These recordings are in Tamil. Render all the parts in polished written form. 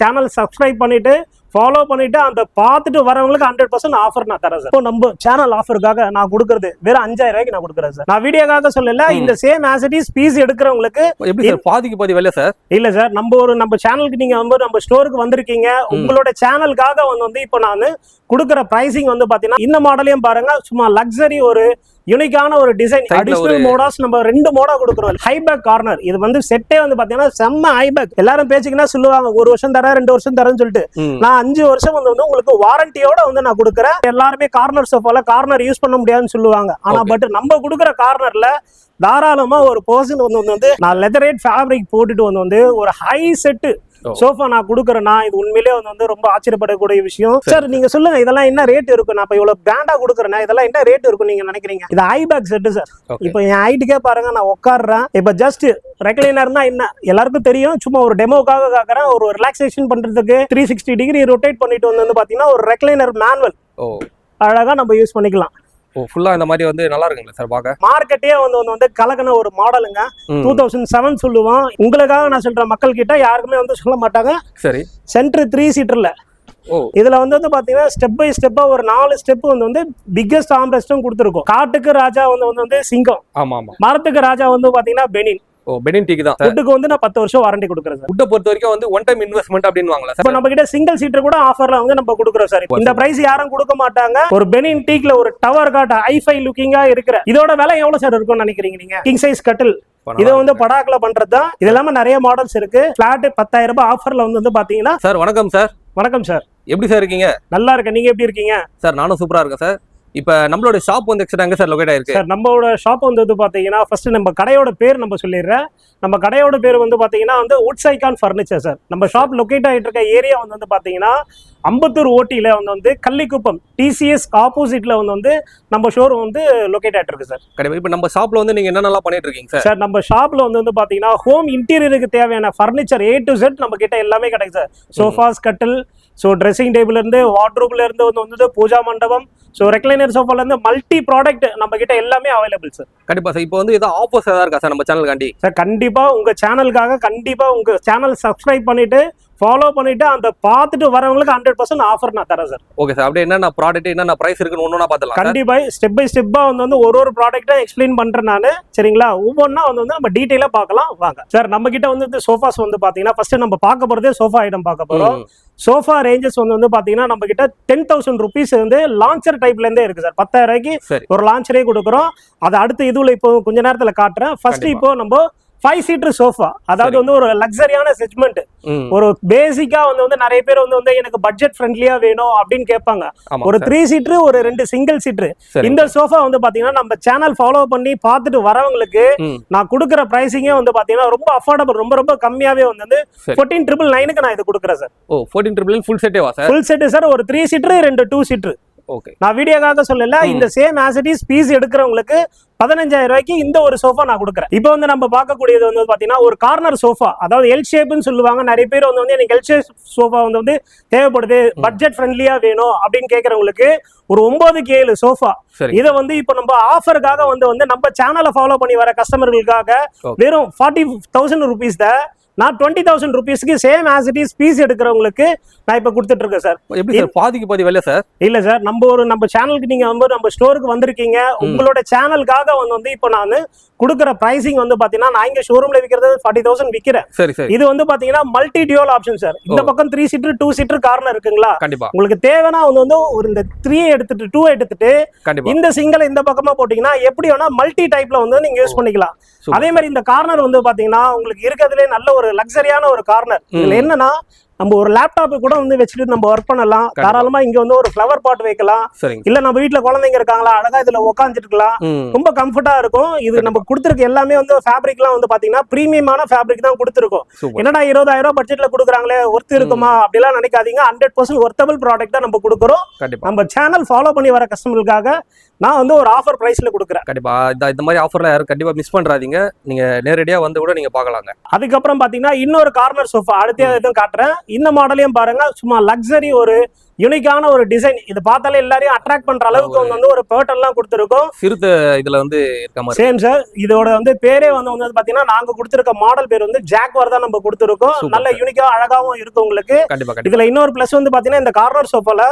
சேனல் சப்ஸ்கிரைப் பண்ணிட்டு ஃபாலோ பண்ணிட்டு அந்த பார்த்துட்டு வரவங்களுக்கு 100% ஆஃபர் நான் தரேன் சார். இப்போ நம்ம சேனல் ஆஃபருக்காக நான் கொடுக்கறது வெறும் 5000 ரூபாய்க்கு நான் கொடுக்குறேன் சார். நான் வீடியோக்காக சொல்லல, இந்த same as it is piece எடுக்கிறவங்களுக்கு எப்படி சார் பாதிக்கு பாதி விலை சார்? இல்ல சார், நம்ம சேனலுக்கு நீங்க நம்ம ஸ்டோருக்கு வந்திருக்கீங்க, உங்களோட சேனலுக்காக வந்து இப்போ நான் கொடுக்குற பிரைசிங் வந்து பாத்தீங்கன்னா இந்த மாடலையும் பாருங்க, சும்மா லக்ஸரி ஒரு யூனிக்கான ஒரு டிசைன். அடிஷனல் மோடாஸ் நம்ம 2 மோடா கொடுக்குறோம். ஹைபேக் கார்னர் இது வந்து செட்டே வந்து பாத்தீங்கன்னா செம்ம ஹைபேக். எல்லாரும் பேசிக்கினா சொல்லுவாங்க 1 வருஷம் தரேன் 2 வருஷம் தரேன்னு சொல்லிட்டு. நான் 5 வருஷம் வந்து உங்களுக்கு வாரண்டியோட வந்து நான் கொடுக்குறேன். எல்லாருமே கார்னர் சோஃபால கார்னர் யூஸ் பண்ண முடியாதுன்னு சொல்லுவாங்க. ஆனா பட் நம்ம கொடுக்குற கார்னர்ல தாராளமா ஒரு பர்சன் வந்து நான் லெதரேட் ஃபேப்ரிக் போட்டுட்டு வந்து ஒரு ஹை செட்டு சோஃபா நான் கொடுக்குறேன்னா இது உண்மையிலேயே வந்து ரொம்ப ஆச்சரியப்படக்கூடிய விஷயம் சார். நீங்க சொல்லுங்க இதெல்லாம் என்ன ரேட் இருக்கும்? நான் இப்ப இவ்வளவு பிராண்டா கொடுக்குறேன்னா இதெல்லாம் என்ன ரேட் இருக்கும் நீங்க நினைக்கிறீங்க? இது ஹைபேக் செட்டு சார். இப்போ என் ஹைட்டுக்கே பாருங்க, நான் உட்காடுறேன். இப்ப ஜஸ்ட் ரெக்லைனர்னா என்ன எல்லாருக்கும் தெரியும். சும்மா ஒரு டெமோக்காக காக்குறேன். ஒரு ரிலாக்ஸேஷன் பண்றதுக்கு 360 டிகிரி ரொட்டேட் பண்ணிட்டு வந்து பாத்தீங்கன்னா ஒரு ரெக்லைனர் மேனுவல் அழகா நம்ம யூஸ் பண்ணிக்கலாம். ஃபுல்லா இந்த மாதிரி வந்து நல்லா இருக்குங்களா சார் பாக்க? மார்க்கெட்டே வந்து கலக்கன ஒரு மாடலுங்க. 2007 சொல்லுவோம். உங்களுக்காக நான் சொல்றேன், மக்கள் கிட்ட யாருக்குமே வந்து சொல்ல மாட்டாங்க. சரி, சென்டர் 3 சீட்டர்ல இதுல வந்து பாத்தீங்கன்னா ஸ்டெப் பை ஸ்டெப்பா ஒரு 4 ஸ்டெப் வந்து பிக்கஸ்ட் ஆம்ரெஸ்டும் கொடுத்துருக்கோம். காட்டுக்கு ராஜா வந்து சிங்கம், மரத்துக்கு ராஜா வந்து பாத்தீங்கன்னா பெனின். பெனின் டீக்கு தான். வுட்டுக்கு வந்து நான் 10 வருஷம் வாரண்டி கொடுக்குறேன் சார். வுட்டை பொறுத்த வரைக்கும் வந்து ஒன் டைம் இன்வெஸ்ட்மெண்ட் அப்படின்னு வாங்கலாம் சார். இப்போ நம்ம கிட்ட சிங்கிள் சீட்டர் கூட ஆஃபர்ல வந்து நம்ம கொடுக்குறோம் சார். இந்த பிரைஸ் யாரும் கொடுக்க மாட்டாங்க. ஒரு பெனின் டீக்ல ஒரு டவர் காட் ஹைஃபை லுக்கிங்கா இருக்கிற இதோட விலை எவ்வளவு சார் இருக்கும்னு நினைக்கிறீங்க நீங்க? கிங் சைஸ் கட்டில் இதை வந்து படாக்ல பண்றதுதான். இது இல்லாம நிறைய மாடல்ஸ் இருக்கு. பிளாட் 10,000 ரூபாய் ஆஃபர்ல வந்து பாத்தீங்கன்னா. சார் வணக்கம் சார். வணக்கம் சார், எப்படி சார் இருக்கீங்க? நல்லா இருக்கேன், நீங்க எப்படி இருக்கீங்க? சார் நானும் சூப்பரா இருக்கேன் சார். இப்ப நம்மளோட ஷாப் வந்து எங்க சார் லொகேட் ஆயிருக்கு? சார் நம்மளோட ஷாப் வந்து பாத்தீங்கன்னா ஃபர்ஸ்ட் நம்ம கடையோட பேர் நம்ம சொல்லிடுறேன். நம்ம கடையோட பேர் வந்து பாத்தீங்கன்னா வுட்ஸ் ஐகான் ஃபர்னிச்சர் சார். நம்ம ஷாப் லொகேட் ஆகிட்டு இருக்க ஏரியா வந்து பாத்தீங்கன்னா அம்பத்தூர் ஓட்டியில வந்து கள்ளிக்குப்பம் TCS ஆப்போசிட்ல வந்து நம்ம ஷோரூம் வந்து லொகேட் ஆகிட்டு இருக்கு சார். கண்டிப்பா. இப்ப நம்ம ஷாப்ல வந்து நீங்க என்னென்னலாம் பண்ணிட்டு இருக்கீங்க சார்? சார் நம்ம ஷாப்ல வந்து பாத்தீங்கன்னா ஹோம் இன்டீரியருக்கு தேவையான ஃபர்னிச்சர் A to Z நம்ம கிட்ட எல்லாமே கிடைக்கும் சார். சோஃபாஸ், கட்டில், ட்ரெஸ்ஸிங் டேபிள்ல இருந்து வார்ட்ரோப்ல இருந்து வந்து பூஜா மண்டபம், ரெக்லைனர் சோஃபால இருந்து மல்டி ப்ராடக்ட் நம்ம கிட்ட எல்லாமே அவைலபிள் சார். கண்டிப்பா சார். இப்போ வந்து ஏதாவது ஆஃபர்ஸ் ஏதாவது இருக்கா சார் நம்ம சேனலுக்காண்டி? சார் கண்டிப்பா உங்க சேனலுக்காக கண்டிப்பா உங்க சேனல் சப்ஸ்கிரைப் பண்ணிட்டு ஃபாலோ பண்ணிட்டு அந்த பார்த்துட்டு வரவங்களுக்கு 100% ஆஃபர் நான் தரேன் சார். Okay sir. அப்படியே என்னென்ன ப்ராடக்ட் என்னென்ன பிரைஸ் இருக்குன்னு ஒன்னொன்னா பார்த்துலாம். கண்டிப்பா ஸ்டெப் பை ஸ்டெப்பா வந்து ஒரு ப்ராடக்ட்டை எக்ஸ்பிளைன் பண்றேன் நான். சரிங்களா? ஒவ்வொன்றா வந்து நம்ம டீடைலா பார்க்கலாம் வாங்க சார். நம்ம கிட்ட வந்து சோஃபாஸ் வந்து பாத்தீங்கன்னா ஃபர்ஸ்ட் நம்ம பார்க்க போறதே சோஃபா ஐட்டம் பார்க்க போறோம். சோஃபா ரேஞ்சஸ் வந்து பாத்தீங்கன்னா நம்ம கிட்ட 10,000 rupees வந்து லான்ச்சர் டைப்ல இருந்தே இருக்கு சார். 10,000 ரூபாய்க்கு ஒரு லான்ச்சரே கொடுக்குறோம். அது அடுத்து இதுல இப்போ கொஞ்ச நேரத்துல காட்டுறேன். ஃபர்ஸ்ட் இப்போ நம்ம 5 சீட்டர் சோஃபா, அதாவது வந்து ஒரு லக்ஸரியான செக்மெண்ட். ஒரு பேசிக்கா வந்து நிறைய பேர் வந்து எனக்கு பட்ஜெட் ஃப்ரெண்ட்லியா வேணும் அப்படின்னு கேட்பாங்க. ஒரு 3 சீட்டர், ஒரு 2 சிங்கிள் சீட்டர். இந்த சோஃபா வந்து பாத்தீங்கன்னா நம்ம சேனல் ஃபாலோ பண்ணி பார்த்துட்டு வரவங்களுக்கு நான் கொடுக்குற பிரைசிங்கே வந்து பாத்தீங்கன்னா ரொம்ப அஃபோர்டபிள், ரொம்ப ரொம்ப கம்மியாவே வந்து 14,999க்கு நான் இது கொடுக்குறேன் சார். 14,999 ஃபுல் செட்டேவா சார்? Full set sir. ஒரு 3 சீட்டர், 2 2 சீட்டர். நான் வீடியோக்காக சொல்லல, இந்த same as it is piece எடுக்கிறவங்களுக்கு 15,000 ரூபாய்க்கு இந்த ஒரு சோஃபா நான் கொடுக்குறேன். இப்போ வந்து நம்ம பார்க்கக்கூடியது வந்து பாத்தீங்கன்னா ஒரு கார்னர் சோஃபா, அதாவது எல் ஷேப்னு சொல்லுவாங்க. நிறைய பேர் வந்து எனக்கு எல் ஷேப் சோஃபா வந்து தேவைப்படுது, பட்ஜெட் ஃப்ரெண்ட்லியா வேணும் அப்படின்னு கேட்கறவங்களுக்கு ஒரு 9க்கு 7 சோஃபா. இதை வந்து இப்போ நம்ம ஆஃபருக்காக வந்து நம்ம சேனலை ஃபாலோ பண்ணி வர கஸ்டமர்களுக்காக வெறும் 40,000 rupees நான் 20,000 rupeesக்கு same as it is piece எடுக்கிறவங்களுக்கு நான் இப்ப கொடுத்துட்டு இருக்கேன் சார். எப்படி சார் பாதிக்கு பாதி விலை சார்? இல்ல சார், நம்ம சேனலுக்கு நீங்க நம்ம ஸ்டோருக்கு வந்திருக்கீங்க, உங்களோட சேனலுக்காக வந்து இப்போ நான் கொடுக்குற பிரைசிங் வந்து பாத்தீங்கன்னா நான் இங்க ஷோரூம்ல விக்கிறது 40,000 விக்கிறேன். சரி சரி. இது வந்து பாத்தீங்கன்னா மல்டி டியூல் ஆப்ஷன் சார். இந்த பக்கம் 3 சீட்டர் 2 சீட்டர் கார்னர் இருக்குங்களா? கண்டிப்பா. உங்களுக்கு தேவைன்னா வந்து ஒரு இந்த 3 எடுத்துட்டு 2 எடுத்துட்டு இந்த சிங்கிள் இந்த பக்கமா போட்டீங்கன்னா எப்படி வேணா மல்டி டைப்ல வந்து நீங்க யூஸ் பண்ணிக்கலாம். அதே மாதிரி இந்த கார்னர் வந்து பாத்தீங்கன்னா உங்களுக்கு இருக்கிறதுலே நல்ல ஒரு லக்ஸரியான ஒரு கார்னர். இதுல என்னன்னா நம்ம ஒரு லேப்டாப் கூட வந்து வச்சுட்டு நம்ம ஒர்க் பண்ணலாம். தாராளமா இங்க வந்து ஒரு ஃப்ளவர் பாட் வைக்கலாம். இல்ல நம்ம வீட்டுல குழந்தைங்க இருக்காங்களா, அழகா இதுல உட்காந்துருக்கலாம். ரொம்ப கம்ஃபர்டா இருக்கும். இது நம்ம கொடுத்துருக்க எல்லாமே வந்து ஃபேப்ரிக் எல்லாம் வந்து பாத்தீங்கன்னா பிரீமியமான ஃபேப்ரிக் தான் கொடுத்துருக்கோம். என்னடா 20,000 ரூபாய் பட்ஜெட்ல கொடுக்குறாங்களே, ஒர்த் இருக்குமா அப்படிலாம் நினைக்காதீங்க. 100% ஒர்த்தபிள் ப்ராடக்ட் தான் நம்ம கொடுக்குறோம். நம்ம சேனல் ஃபாலோ பண்ணி வர கஸ்டமர்களுக்காக நான் வந்து ஒரு ஆஃபர் பிரைஸ்ல கொடுக்குறேன். கண்டிப்பா இந்த மாதிரி ஆஃபர்ல யாரும் கண்டிப்பா மிஸ் பண்றாதீங்க. நீங்க நேரடியா வந்து கூட நீங்க பார்க்கலாங்க. அதுக்கப்புறம் பாத்தீங்கன்னா இன்னொரு கார்னர் சோஃபா அடுத்த எதுவும் காட்டுறேன். இந்த மாடலையும் பாருங்க, சும்மா லக்ஸரி ஒரு யூனிக்கான ஒரு டிசைன். இது பார்த்தாலே எல்லாரையும் அட்ராக்ட் பண்ற அளவுக்கு வந்து ஒரு பேட்டர்ன்லாம் கொடுத்துருக்கோம். சிறுத்தை இதுல வந்து இருக்க மாதிரி. Same sir. இதோட வந்து பேரே வந்து பாத்தீங்கன்னா நாங்க கொடுத்திருக்க மாடல் பேர் வந்து ஜாக்வார் தான் நம்ம கொடுத்துருக்கோம். நல்ல யூனிக்கா அழகாவும் இருக்கு உங்களுக்கு. இதுல இன்னொரு பிளஸ் வந்து பாத்தீங்கன்னா இந்த கார்னர் சோஃபால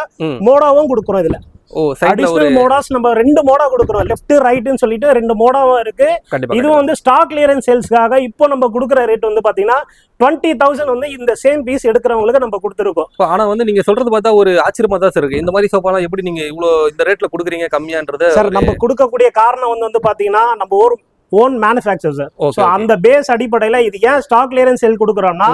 மோடாவும் கொடுக்குறோம். இதுல அடிஷனல் மோடாஸ் நம்ம 2 மோடா கொடுக்குறோம். லெஃப்ட் ரைட்னு சொல்லிட்டு 2 மோடாவும் இருக்கு. இதுவும் வந்து ஸ்டாக் கிளியரன்ஸ் சேல்ஸ்க்காக இப்போ நம்ம கொடுக்குற ரேட் வந்து பாத்தீங்கன்னா 20,000 வந்து இந்த சேம் பீஸ் எடுக்கிறவங்களுக்கு நம்ம கொடுத்துருக்கோம். ஆனா வந்து நீங்க சொல்றது பார்த்தா ஒரு ஆச்சரியமா தான் இருக்கு. இந்த மாதிரி சோஃபாலாம் எப்படி நீங்க இவ்வளவு இந்த ரேட்ல கொடுக்குறீங்க கம்மியான்றது? சார் நம்ம கொடுக்கக்கூடிய காரணம் வந்து பாத்தீங்கன்னா நம்ம ஒரு ஓன் மேனுஃபேக்சர் சார். சோ அந்த பேஸ் அடிப்படையில இது ஏன் ஸ்டாக் கிளியரன்ஸ் சேல் கொடுக்குறோம்னா,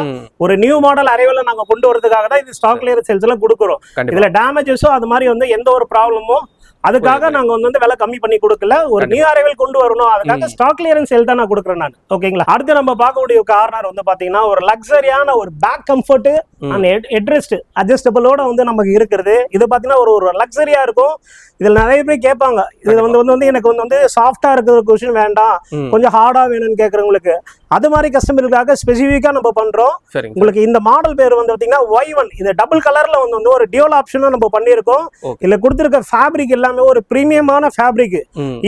ஒரு நியூ மாடல் அரைவல நாங்க கொண்டு வரதுக்காக தான் இது ஸ்டாக் கிளியரன்ஸ் சேல்ஸ் எல்லாம் கொடுக்குறோம். இதுல டேமேஜஸோ அது மாதிரி வந்து எந்த ஒரு ப்ராப்ளமும் அதுக்காக நாங்க வந்து விலை கம்மி பண்ணி கொடுக்கல. ஒரு நியூ அரைவல் கொண்டு வரணும், அதுக்காக ஸ்டாக் கிளியரன்ஸ் சேல் தான் நான் கொடுக்குறேன் நான். ஓகேங்களா? அடுத்து நம்ம பார்க்கக்கூடிய கார்னர் வந்து பாத்தீங்கன்னா ஒரு லக்ஸரியான ஒரு பேக் கம்ஃபர்ட் அண்ட் ஹெட்ரெஸ்ட் அட்ஜஸ்டபிளோட வந்து நமக்கு இருக்கிறது. இது பாத்தீங்கன்னா ஒரு லக்ஸரியா இருக்கும். இதுல நிறைய பேர் கேட்பாங்க, இது வந்து எனக்கு வந்து சாஃப்டா இருக்கிற கொஸ்டின் வேண்டாம், கொஞ்சம் ஹார்டா வேணும்னு கேட்கறவங்களுக்கு அது மாதிரி கஸ்டமருக்காக ஸ்பெசிஃபிக்கா நம்ம பண்றோம். உங்களுக்கு இந்த மாடல் பேர் வந்து பாத்தீங்கன்னா Y1. இது டபுள் கலர்ல வந்து ஒரு டியூல் ஆப்ஷனும் நம்ம பண்ணிருக்கோம். இதுல கொடுத்திருக்க ஃபேப்ரிக் எல்லாமே ஒரு பிரீமியமான ஃபேப்ரிக்.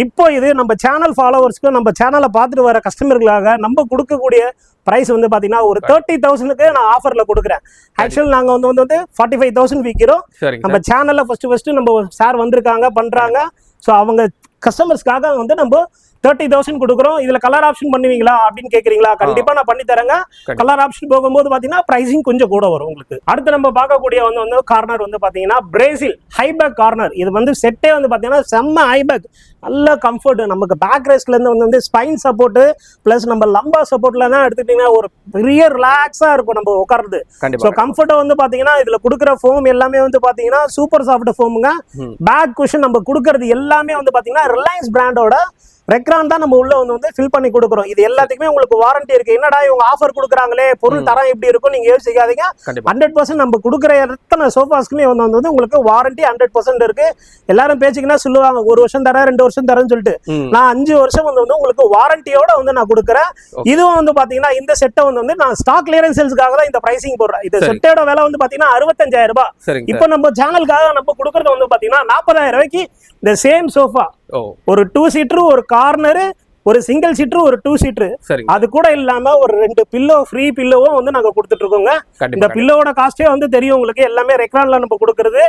இப்போ இது நம்ம சேனல் ஃபாலோவர்ஸ்க்கு, நம்ம சேனலை பார்த்துட்டு வர கஸ்டமர்களுக்காக நம்ம கொடுக்கக்கூடிய பிரைஸ் வந்து பாத்தீங்கன்னா ஒரு 30,000க்கு நான் ஆஃபர்ல கொடுக்குறேன். ஆக்சுவல் நாங்க வந்து 45,000 விற்கிறோம். நம்ம சேனல்ல ஃபர்ஸ்ட் நம்ம சார் வந்திருக்காங்க பண்றாங்க. ஸோ அவங்க கஸ்டமர்ஸ்க்காக வந்து நம்ம 30,000 கொடுக்குறோம். இதுல கலர் ஆப்ஷன் பண்ணுவீங்களா அப்படின்னு கேக்குறீங்களா? கண்டிப்பா நான் பண்ணி தரேங்க. கலர் ஆப்ஷன் போகும்போது பாத்தீங்கன்னா பிரைசிங் கொஞ்சம் கூட வரும் உங்களுக்கு. அடுத்து நம்ம பார்க்கக்கூடிய வந்து கார்னர் வந்து பாத்தீங்கன்னா பிரேசில் ஹைபேக் கார்னர். இது வந்து செட்டே வந்து பாத்தீங்கன்னா செம்ம ஹைபேக், நல்ல கம்ஃபர்ட். நமக்கு பேக் ரெஸ்ட்ல இருந்து வந்து ஸ்பைன் சப்போர்ட் பிளஸ் நம்ம லம்பா சப்போர்ட்ல தான் எடுத்துட்டீங்கன்னா ஒரு பெரிய ரிலாக்ஸா இருக்கும் நம்ம உட்கார்றது. ஸோ கம்ஃபர்ட் வந்து பாத்தீங்கன்னா இதுல கொடுக்குற ஃபோம் எல்லாமே வந்து பாத்தீங்கன்னா சூப்பர் சாஃப்ட் ஃபோமுங்க. பேக் குஷன் நம்ம கொடுக்கறது எல்லாமே வந்து பாத்தீங்கன்னா ரிலையன்ஸ் பிராண்டோட ரெக்ரான் தான் நம்ம உள்ள வந்து ஃபில் பண்ணி கொடுக்குறோம். இது எல்லாத்துக்குமே உங்களுக்கு வாரண்டி இருக்கு. என்னடா இவங்க ஆஃபர் கொடுக்குறாங்களே, பொருள் தரம் எப்படி இருக்கும் நீங்க யோசிக்காதீங்க. 100% நம்ம கொடுக்குற எத்தனை சோஃபாஸ்க்குமே வந்து உங்களுக்கு வாரண்டி 100% இருக்கு. எல்லாரும் பேச்சுக்குன்னா சொல்லுவாங்க 1 வருஷம் தரேன் 2 வருஷம் தரேன்னு சொல்லிட்டு. நான் 5 வருஷம் வந்து உங்களுக்கு வாரண்டியோட வந்து நான் கொடுக்குறேன். இதுவும் வந்து பாத்தீங்கன்னா இந்த செட்டை வந்து நான் ஸ்டாக் கிளியரன்ஸ் சேல்ஸ்க்காக தான் இந்த பிரைசிங் போடுறேன். இந்த செட்டோட விலை வந்து பாத்தீங்கன்னா 65,000 ரூபாய். இப்போ நம்ம சேனலுக்காக நம்ம கொடுக்கறது வந்து பாத்தீங்கன்னா 40,000 ரூபாய்க்கு இந்த சேம் சோஃபா, ஒரு 2 சீட்டர், ஒரு கார்னரு, ஒரு சிங்கிள் சீட்டர், ஒரு 2 சீட்டர், அது கூட இல்லாம ஒரு 2 பில்லோ ஃப்ரீ பில்லோவும் வந்து நாங்க கொடுத்துட்டு இருக்கோங்க. இந்த பில்லோட காஸ்டே வந்து தெரியும் உங்களுக்கு, எல்லாமே ரெக்ரான்ல நம்ம கொடுக்கறது.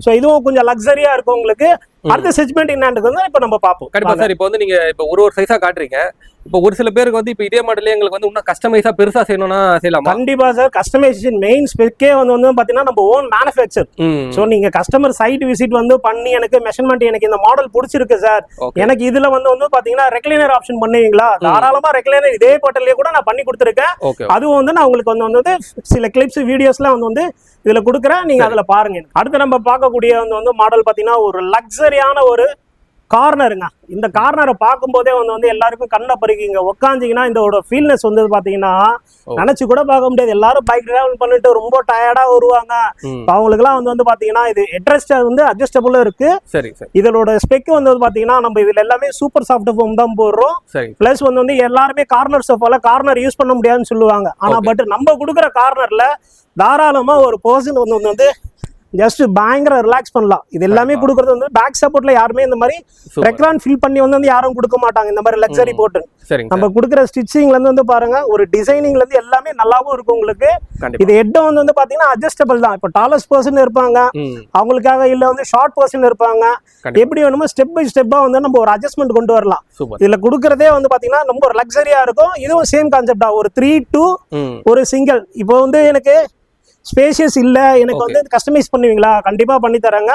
சோ இதுவும் கொஞ்சம் லக்ஸரியா இருக்கும் உங்களுக்கு. அடுத்த செக்மெண்ட் என்னன்றது வந்து இப்ப நம்ம பாப்போம். கண்டிப்பா சார். இப்போ வந்து நீங்க இப்ப ஒரு சைஸா காட்டுறீங்க. இப்போ ஒரு சில பேருக்கு வந்து இப்போ இதே மாடலே எங்களுக்கு வந்து இன்னும் கஸ்டமைஸா பெருசா செய்யணும்னா செய்யலாம். கண்டிப்பா சார். கஸ்டமைசேஷன் மெயின் ஸ்பெக்கே வந்து பாத்தீங்கன்னா நம்ம ஓன் மேனுஃபேக்சர். சோ நீங்க கஸ்டமர் சைட் விசிட் வந்து பண்ணி எனக்கு மெஷர்மெண்ட், எனக்கு இந்த மாடல் பிடிச்சிருக்கு சார், எனக்கு இதுல வந்து பாத்தீங்கன்னா ரெக்லைனர் ஆப்ஷன் பண்ணுவீங்களா? தாராளமா ரெக்லைனர் இதே போட்டல்லே கூட நான் பண்ணி கொடுத்துருக்கேன். அதுவும் வந்து நான் உங்களுக்கு வந்து சில கிளிப்ஸ் வீடியோஸ்லாம் வந்து இதுல கொடுக்குறேன், நீங்க அதுல பாருங்க. அடுத்து நம்ம பார்க்கக்கூடிய வந்து மாடல் பாத்தீங்கன்னா ஒரு லக்ஸரியான ஒரு கார்னருங்க. இந்த கார்னரை பார்க்கும்போதே வந்து எல்லாருக்கும் கண்ணை பறிக்குங்க. உட்காந்துங்கன்னா இந்த ஃபீல்னஸ் வந்து பாத்தீங்கன்னா நினைச்சு கூட பார்க்க முடியாது. எல்லாரும் பைக் டிராவல் பண்ணிட்டு ரொம்ப டயர்டா வருவாங்க. அவங்களுக்கு எல்லாம் வந்து பாத்தீங்கன்னா இது ஹெட்ரெஸ்ட் வந்து அட்ஜஸ்டபிள் இருக்கு. இதோட ஸ்பெக் வந்து பாத்தீங்கன்னா நம்ம இதுல எல்லாமே சூப்பர் சாஃப்ட் ஃபோம் தான் போடுறோம். பிளஸ் வந்து எல்லாருமே கார்னர் சோஃபால கார்னர் யூஸ் பண்ண முடியாதுன்னு சொல்லுவாங்க. ஆனா பட் நம்ம கொடுக்குற கார்னர்ல தாராளமா ஒரு பர்சன் வந்து ஜஸ்ட் பயங்கர ரிலாக்ஸ் பண்ணலாம். இது எல்லாமே கொடுக்கறது வந்து பேக் சப்போர்ட்ல யாருமே இந்த மாதிரி ரெக்ரான் ஃபில் பண்ணி வந்து யாரும் கொடுக்க மாட்டாங்க. இந்த மாதிரி லக்ஸரி போட்டு நம்ம கொடுக்குற ஸ்டிச்சிங்ல இருந்து பாருங்க, ஒரு டிசைனிங்ல இருந்து எல்லாமே நல்லாவும் இருக்கும் உங்களுக்கு. இது ஹெட் வந்து பாத்தீங்கன்னா அட்ஜஸ்டபிள் தான். இப்போ டாலஸ்ட் பர்சன் இருப்பாங்க, அவங்களுக்காக இல்ல வந்து ஷார்ட் பர்சன் இருப்பாங்க, எப்படி வேணுமோ ஸ்டெப் பை ஸ்டெப்பா வந்து நம்ம ஒரு அட்ஜஸ்ட்மெண்ட் கொண்டு வரலாம். இதுல கொடுக்கறதே வந்து பாத்தீங்கன்னா ரொம்ப ஒரு லக்ஸரியா இருக்கும். இதுவும் சேம் கான்செப்டா ஒரு 3-2 ஒரு சிங்கிள். இப்போ வந்து எனக்கு ஸ்பேஷியஸ் இல்ல, எனக்கு வந்து கஸ்டமைஸ் பண்ணுவீங்களா? கண்டிப்பா பண்ணி தராங்க.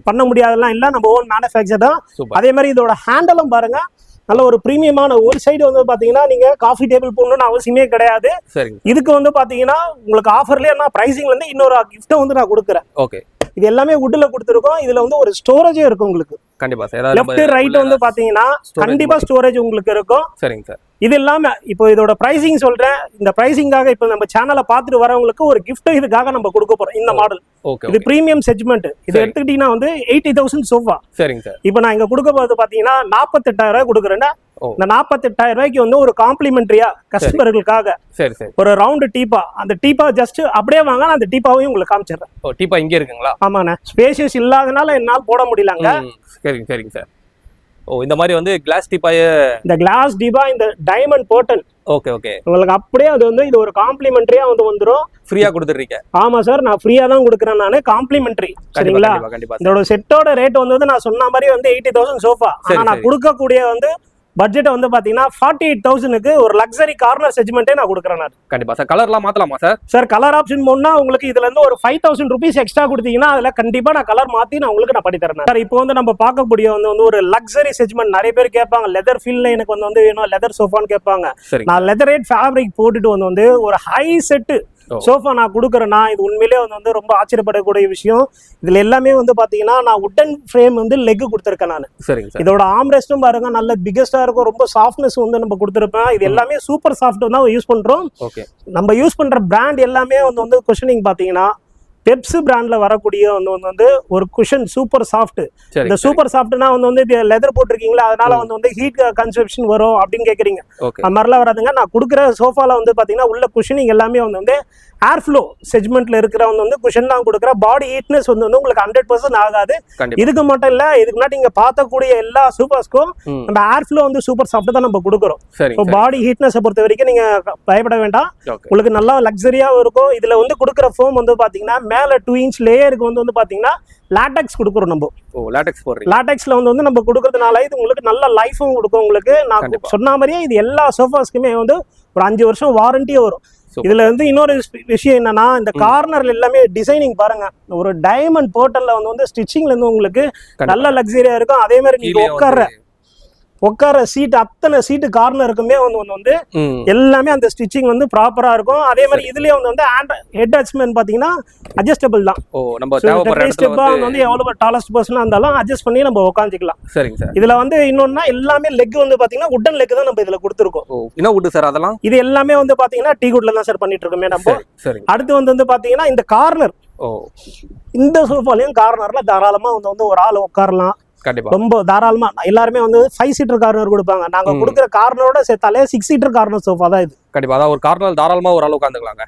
பண்ண முடியாதெல்லாம் இல்ல, நம்ம ஓன் மேனுஃபேக்சர் தான். அதே மாதிரி இதோட ஹேண்டலும் பாருங்க, நல்ல ஒரு பிரீமியமான. ஒரு சைடு வந்து பாத்தீங்கன்னா நீங்க காஃபி டேபிள் போடணும்னு அவசியமே கிடையாது. இதுக்கு வந்து பாத்தீங்கன்னா உங்களுக்கு ஆஃபர்லயே நான் பிரைசிங்ல இருந்து இன்னொரு கிஃப்ட் வந்து நான் கொடுக்குறேன். இது எல்லாமே வுட்ல கொடுத்துருக்கோம். இதுல வந்து ஒரு ஸ்டோரேஜே இருக்கும் உங்களுக்கு. கண்டிப்பா சார். லெஃப்ட் ரைட் வந்து பாத்தீங்கன்னா கண்டிப்பா ஸ்டோரேஜ் உங்களுக்கு இருக்கும். சரிங்க சார். இது இல்லாம இப்போ இதோட பிரைசிங் சொல்றேன். இந்த பிரைசிங்காக இப்போ நம்ம சேனலை பார்த்துட்டு வரவங்களுக்கு ஒரு கிஃப்ட் இதுக்காக நம்ம கொடுக்க போறோம். இந்த மாடல் இது பிரீமியம் செக்மெண்ட். இது எடுத்துக்கிட்டீங்கன்னா வந்து 80,000 சோஃபா. சரிங்க சார். இப்போ நான் இங்க கொடுக்க போறது பாத்தீங்கன்னா 48,000 கொடுக்குறேன்னா இந்த 48,000 ரூபாய்க்கு வந்து ஒரு காம்ப்ளிமெண்டரியா கஸ்டமர்களுக்காக சரி சரி ஒரு ரவுண்டு டீப்பா, அந்த டீப்பா ஜஸ்ட் அப்படியே வாங்க, நான் அந்த டீப்பாவையும் உங்களுக்கு காமிச்சிடுறேன். ஓ டீப்பா இங்கே இருக்குங்களா? ஆமாண்ணே, ஸ்பேஷியஸ் இல்லாதனால என்னால் போட முடியலங்க. சரிங்க சரிங்க சார். ஓ இந்த மாதிரி வந்து கிளாஸ் டீப்பாய, இந்த கிளாஸ் டீப்பா, இந்த டைமண்ட் போர்ட்டல், ஓகே ஓகே, உங்களுக்கு அப்படியே அது வந்து இது ஒரு காம்ப்ளிமெண்டரியா வந்து வந்துடும். ஃப்ரீயா கொடுத்துறீங்க? ஆமா சார், நான் ஃப்ரீயா தான் கொடுக்குறேன், நான் காம்ப்ளிமெண்டரி. சரிங்களா? இதோட செட்டோட ரேட் வந்து நான் சொன்ன மாதிரி வந்து 80,000 சோஃபா. ஆனா நான் கொடுக்கக்கூடிய வந்து பட்ஜெட் வந்து பாத்தீங்கன்னா 48,000க்கு ஒரு லக்ஸரி கார்னர் செக்மெண்டே நான் கொடுக்குறேன். நான் கண்டிப்பா சார். கலர்லாம் மாத்தலாமா சார்? சார் கலர் ஆப்ஷன் போனா உங்களுக்கு இதுல இருந்து ஒரு 5,000 ருபீஸ் எக்ஸ்ட்ரா கொடுத்தீங்கன்னா அதுல கண்டிப்பா நான் கலர் மாத்தி நான் உங்களுக்கு நான் பண்ணி தரேன் சார். இப்போ வந்து நம்ம பார்க்கக்கூடிய வந்து ஒரு லக்ஸரி செக்மெண்ட். நிறைய பேர் கேட்பாங்க லெதர் ஃபீல்ல எனக்கு வந்து வேணும், லெதர் சோஃபான்னு கேட்பாங்க. நான் லெதரேட் ஃபேப்ரிக் போட்டுட்டு வந்து ஒரு ஹை செட்டு சோஃபா நான் கொடுக்குறேன்னா இது உண்மையிலே வந்து ரொம்ப ஆச்சரியப்படக்கூடிய விஷயம். இதுல எல்லாமே வந்து பாத்தீங்கன்னா நான் உட்டன் ஃப்ரேம் வந்து லெக் கொடுத்துருக்கேன் நான். இதோட ஆம்ரெஸ்டும் பாருங்க நல்ல பிகெஸ்டா இருக்கும், ரொம்ப சாஃப்ட்னஸ் வந்து நம்ம கொடுத்துருப்பேன். இது எல்லாமே சூப்பர் சாஃப்ட் தான் யூஸ் பண்றோம். நம்ம யூஸ் பண்ற பிராண்ட் எல்லாமே வந்து குஷனிங் பாத்தீங்கன்னா பெப்ஸ் பிராண்ட்ல வரக்கூடிய வந்து ஒரு குஷன் சூப்பர் சாஃப்ட். இந்த சூப்பர் சாஃப்ட்னா வந்து லெதர் போட்டிருக்கீங்களா, அதனால வந்து ஹீட் கன்சப்ஷன் வரும் அப்படின்னு கேக்குறீங்க. அந்த மாதிரிலாம் வராதுங்க. நான் கொடுக்குற சோஃபால வந்து பாத்தீங்கன்னா உள்ள குஷனிங் எல்லாமே வந்து ஏர் ஃப்ளோ செக்மெண்ட்ல இருக்கிற வந்து குஷன் தான் கொடுக்குற. பாடி ஹீட்னஸ் வந்து உங்களுக்கு 100% ஆகாது. இதுக்கு மட்டும் இல்ல, இதுக்கு முன்னாடி நீங்க பார்த்தக்கூடிய எல்லா சூப்பர்ஸ்க்கும் நம்ம ஏர் ஃப்ளோ வந்து சூப்பர் சாஃப்ட் தான் நம்ம கொடுக்குறோம். பாடி ஹீட்னஸ் பொறுத்த வரைக்கும் நீங்க பயப்பட வேண்டாம், உங்களுக்கு நல்லா லக்ஸரியாவும் இருக்கும். இதுல வந்து கொடுக்குற ஃபோம் வந்து பாத்தீங்கன்னா மேல 2 இன்ச் லேயருக்கு வந்து பாத்தீங்கன்னா லாட்டெக்ஸ் கொடுக்குறோம் நம்ம. லாட்டெக்ஸ்ல வந்து நம்ம கொடுக்கறதுனால இது உங்களுக்கு நல்ல லைஃபும் கொடுக்கும். உங்களுக்கு நான் சொன்ன மாதிரியே இது எல்லா சோஃபாஸ்க்குமே வந்து ஒரு 5 வருஷம் வாரண்டியே வரும். இதுல வந்து இன்னொரு விஷயம் என்னன்னா, இந்த கார்னர்ல எல்லாமே டிசைனிங் பாருங்க, ஒரு டைமண்ட் போர்ட்டல்ல வந்து ஸ்டிச்சிங்ல இருந்து உங்களுக்கு நல்ல லக்ஸரியா இருக்கும். அதே மாதிரி நீங்க உட்கார சீட், அத்தனை சீட்டு கார்னருக்குமே வந்து எல்லாமே அந்த ஸ்டிச்சிங் வந்து ப்ராப்பரா இருக்கும். அதே மாதிரி இதுலயே வந்து ஹெட் அட்ஜஸ்ட்மென்ட் பாத்தீங்கன்னா அட்ஜஸ்டபிள் தான். வந்து எவ்வளவு டாலஸ்ட் பர்சனா இருந்தாலும் அட்ஜஸ்ட் பண்ணி நம்ம உட்காந்துக்கலாம். சரிங்க சார். இதுல வந்து இன்னொன்னா எல்லாமே லெக் வந்து பாத்தீங்கன்னா உட்டன் லெக் தான் நம்ம இதுல கொடுத்துருக்கோம். என்ன வுட் சார் அதெல்லாம்? இது எல்லாமே வந்து பாத்தீங்கன்னா டீ குட்ல தான் சார் பண்ணிட்டு இருக்கோமே நம்ம. அடுத்து வந்து பாத்தீங்கன்னா இந்த கார்னர், இந்த சோஃபாலையும் கார்னர்ல தாராளமா வந்து ஒரு ஆள் உட்காரலாம். ரொம்ப தாராளமா எல்லாருமே வந்து 5 சீட்டர் கார்னர் கொடுப்பாங்க. நாங்க கொடுக்குற கார்னரோட சேர்த்தாலே 6 சீட்டர் கார்னர் சோஃபா தான் இது. கண்டிப்பா அதான் ஒரு கார்னர் தாராளமா ஒரு ஆள் உட்காந்துக்கலாங்க.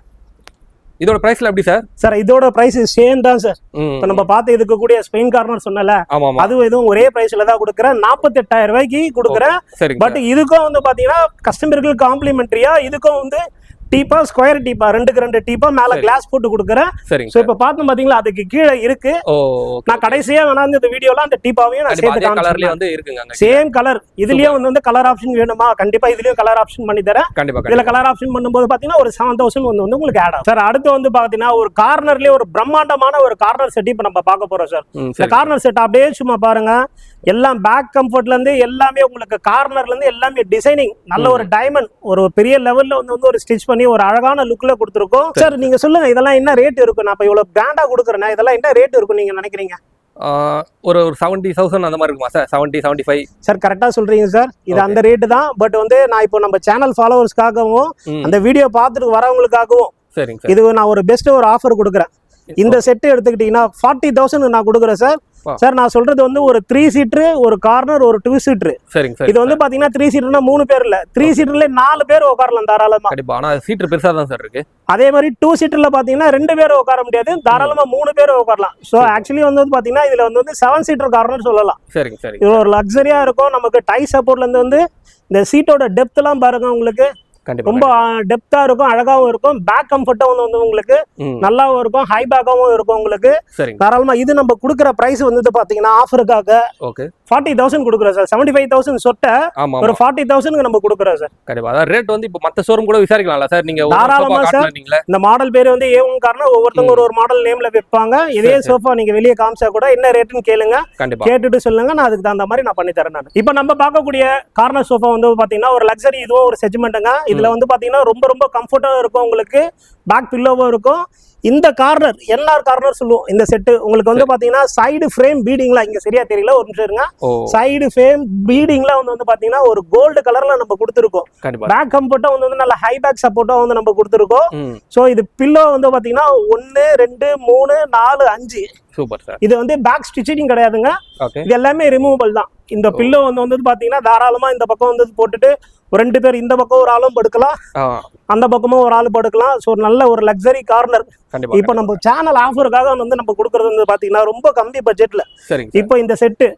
இதோட பிரைஸ்ல எப்படி சார்? சார் இதோட பிரைஸ் சேம் தான் சார். இப்ப நம்ம பார்த்து இதுக்கு கூடிய ஸ்பெயின் கார்னர் சொன்னல, அதுவும் இதுவும் ஒரே பிரைஸ்ல தான் கொடுக்குறேன். 48,000 ரூபாய்க்கு கொடுக்குறேன். பட் இதுக்கும் வந்து பாத்தீங்கன்னா கஸ்டமருக்கு காம்ப்ளிமெண்டரியா இதுக்கும் வந்து டீப்பா, ஸ்கொயர் டீப்பா, 2க்கு 2 டீப்பா மேல கிளாஸ் போட்டு கொடுக்குறேன். சோ இப்ப பார்த்தோம் பாத்தீங்களா, அதுக்கு கீழே இருக்கு. நான் கடைசியா வேணா இந்த வீடியோல அந்த டீப்பாவையும் நான் சேர்த்து காமிக்கிறேன். Same colour. இதுலயே வந்து கலர் ஆப்ஷன் வேணுமா, கண்டிப்பா இதுலயும் கலர் ஆப்ஷன் பண்ணி தரேன். இதுல கலர் ஆப்ஷன் பண்ணும்போது பாத்தீங்கன்னா ஒரு 7,000 வந்து உங்களுக்கு ஆட் ஆகும் சார். அடுத்து வந்து பாத்தீங்கன்னா ஒரு கார்னர்லயே ஒரு பிரம்மாண்டமான ஒரு கார்னர் செட் இப்ப நம்ம பார்க்க போறோம் சார். இந்த கார்னர் செட் அப்படியே சும்மா பாருங்க, எல்லாம் பேக் கம்ஃபர்ட்ல இருந்து எல்லாமே உங்களுக்கு கார்னர்ல இருந்து எல்லாமே டிசைனிங் நல்ல ஒரு டைமண்ட் ஒரு பெரிய லெவல்ல வந்து ஒரு ஸ்டிச் பண்ணி ஒரு அழகான லுக்ல கொடுத்துருக்கோம் சார். நீங்க சொல்லுங்க இதெல்லாம் என்ன ரேட் இருக்கும்? நான் இப்ப இவ்வளவு பிராண்டா கொடுக்குறேன், இதெல்லாம் என்ன ரேட் இருக்கும் நீங்க நினைக்கிறீங்க? ஒரு 70,000 அந்த மாதிரி இருக்குமா சார்? 70, 75 சார் கரெக்டா சொல்றீங்க சார். இது அந்த ரேட் தான். பட் வந்து நான் இப்போ நம்ம சேனல் ஃபாலோவர்ஸ்க்காகவும் அந்த வீடியோ பார்த்துட்டு வரவங்களுக்காகவும் இது நான் ஒரு பெஸ்ட் ஒரு ஆஃபர் கொடுக்குறேன். இந்த செட் எடுத்துக்கிட்டீங்கன்னா 40,000 நான் கொடுக்குறேன் சார். சார் நான் சொல்றது வந்து ஒரு 3 சீட்டர், ஒரு கார்னர், ஒரு 2 சீட்டர். இது வந்து பாத்தீங்கன்னா 3 சீட்டர்னா 3 பேர் இல்ல, 3 சீட்டர்ல 4 பேர் உட்காரலாம் தாராளமா. கண்டிப்பா. ஆனா சீட்டர் பெருசா தான் சார் இருக்கு. அதே மாதிரி 2 சீட்டர்ல பாத்தீங்கன்னா 2 பேர் உட்கார முடியாது, தாராளமா 3 பேர் உட்காரலாம். சோ ஆக்சுவலி வந்து பாத்தீங்கன்னா இதுல வந்து 7 சீட்டர் கார்னர் சொல்லலாம். இது ஒரு லக்ஸரியா இருக்கும். நமக்கு டை சப்போர்ட்ல இருந்து வந்து இந்த சீட்டோட டெப்த் எல்லாம் பாருங்க, உங்களுக்கு ரொம்ப டெப்தா இருக்கும், அழகாவும் இருக்கும். பேக் கம்ஃபர்ட்டும் வந்து உங்களுக்கு நல்லாவும் இருக்கும், ஹை பேக்காவும் இருக்கும் உங்களுக்கு தாராளமா. இது நம்ம கொடுக்குற பிரைஸ் வந்து பாத்தீங்கன்னா ஆஃபருக்காக 40,000 கொடுக்குறோம் சார். 75,000 சொட்ட ஒரு 40,000 நம்ம கொடுக்குறோம் சார். கண்டிப்பா. அதான் ரேட் வந்து இப்போ மத்த ஷோரூம் கூட விசாரிக்கலாம்ல சார்? நீங்க தாராளமா சார். இந்த மாடல் பேர் வந்து ஏவும் காரணம் ஒவ்வொருத்தவங்க ஒரு மாடல் நேம்ல வைப்பாங்க. இதே சோஃபா நீங்க வெளியே காமிச்சா கூட என்ன ரேட்னு கேளுங்க, கேட்டுட்டு சொல்லுங்க, நான் அதுக்கு தகுந்த மாதிரி நான் பண்ணி தரேன். நான் இப்போ நம்ம பார்க்கக்கூடிய கார்னர் சோஃபா வந்து பாத்தீங்கன்னா ஒரு லக்ஸரி, இதுவும் ஒரு செக்மெண்ட்டுங்க. இதுல வந்து பாத்தீங்கன்னா ரொம்ப ரொம்ப கம்ஃபர்ட்டா இருக்கும், உங்களுக்கு பேக் பில்லோவும் இருக்கும். இந்த கார்னர் என்ஆர் கார்னர் சொல்லுவோம். இந்த செட் உங்களுக்கு வந்து பாத்தீங்கன்னா சைடு ஃப்ரேம் பீடிங்ல, இங்க சரியா தெரியல, ஒரு நிமிஷம் இருங்க. சைடு ஃப்ரேம் பீடிங்ல வந்து பாத்தீங்கன்னா ஒரு கோல்டு கலர்ல நம்ம கொடுத்துருக்கோம். பேக் கம்ஃபர்ட்டா வந்து நல்ல ஹை பேக் சப்போர்ட்டா வந்து நம்ம கொடுத்துருக்கோம். சோ இது பில்லோ வந்து பாத்தீங்கன்னா 1, 2, 3, 4, 5 சூப்பர் சார். இது வந்து பேக் ஸ்டிச்சிங் கிடையாதுங்க. ஓகே. இது எல்லாமே ரிமூவபிள் தான். இந்த பில்லோ வந்து பாத்தீங்கன்னா தாராளமா இந்த பக்கம் வந்து போட்டுட்டு ஒரு 2 பேர் இந்த பக்கம் ஒரு ஆளும் படுக்கலாம், அந்த பக்கமும் ஒரு ஆளு படுக்கலாம். ஸோ நல்ல ஒரு லக்ஸரி கார்னர். இப்போ நம்ம சேனல் ஆஃபருக்காக வந்து நம்ம கொடுக்கறது வந்து பாத்தீங்கன்னா ரொம்ப கம்மி பட்ஜெட்ல. இப்போ இந்த செட்டு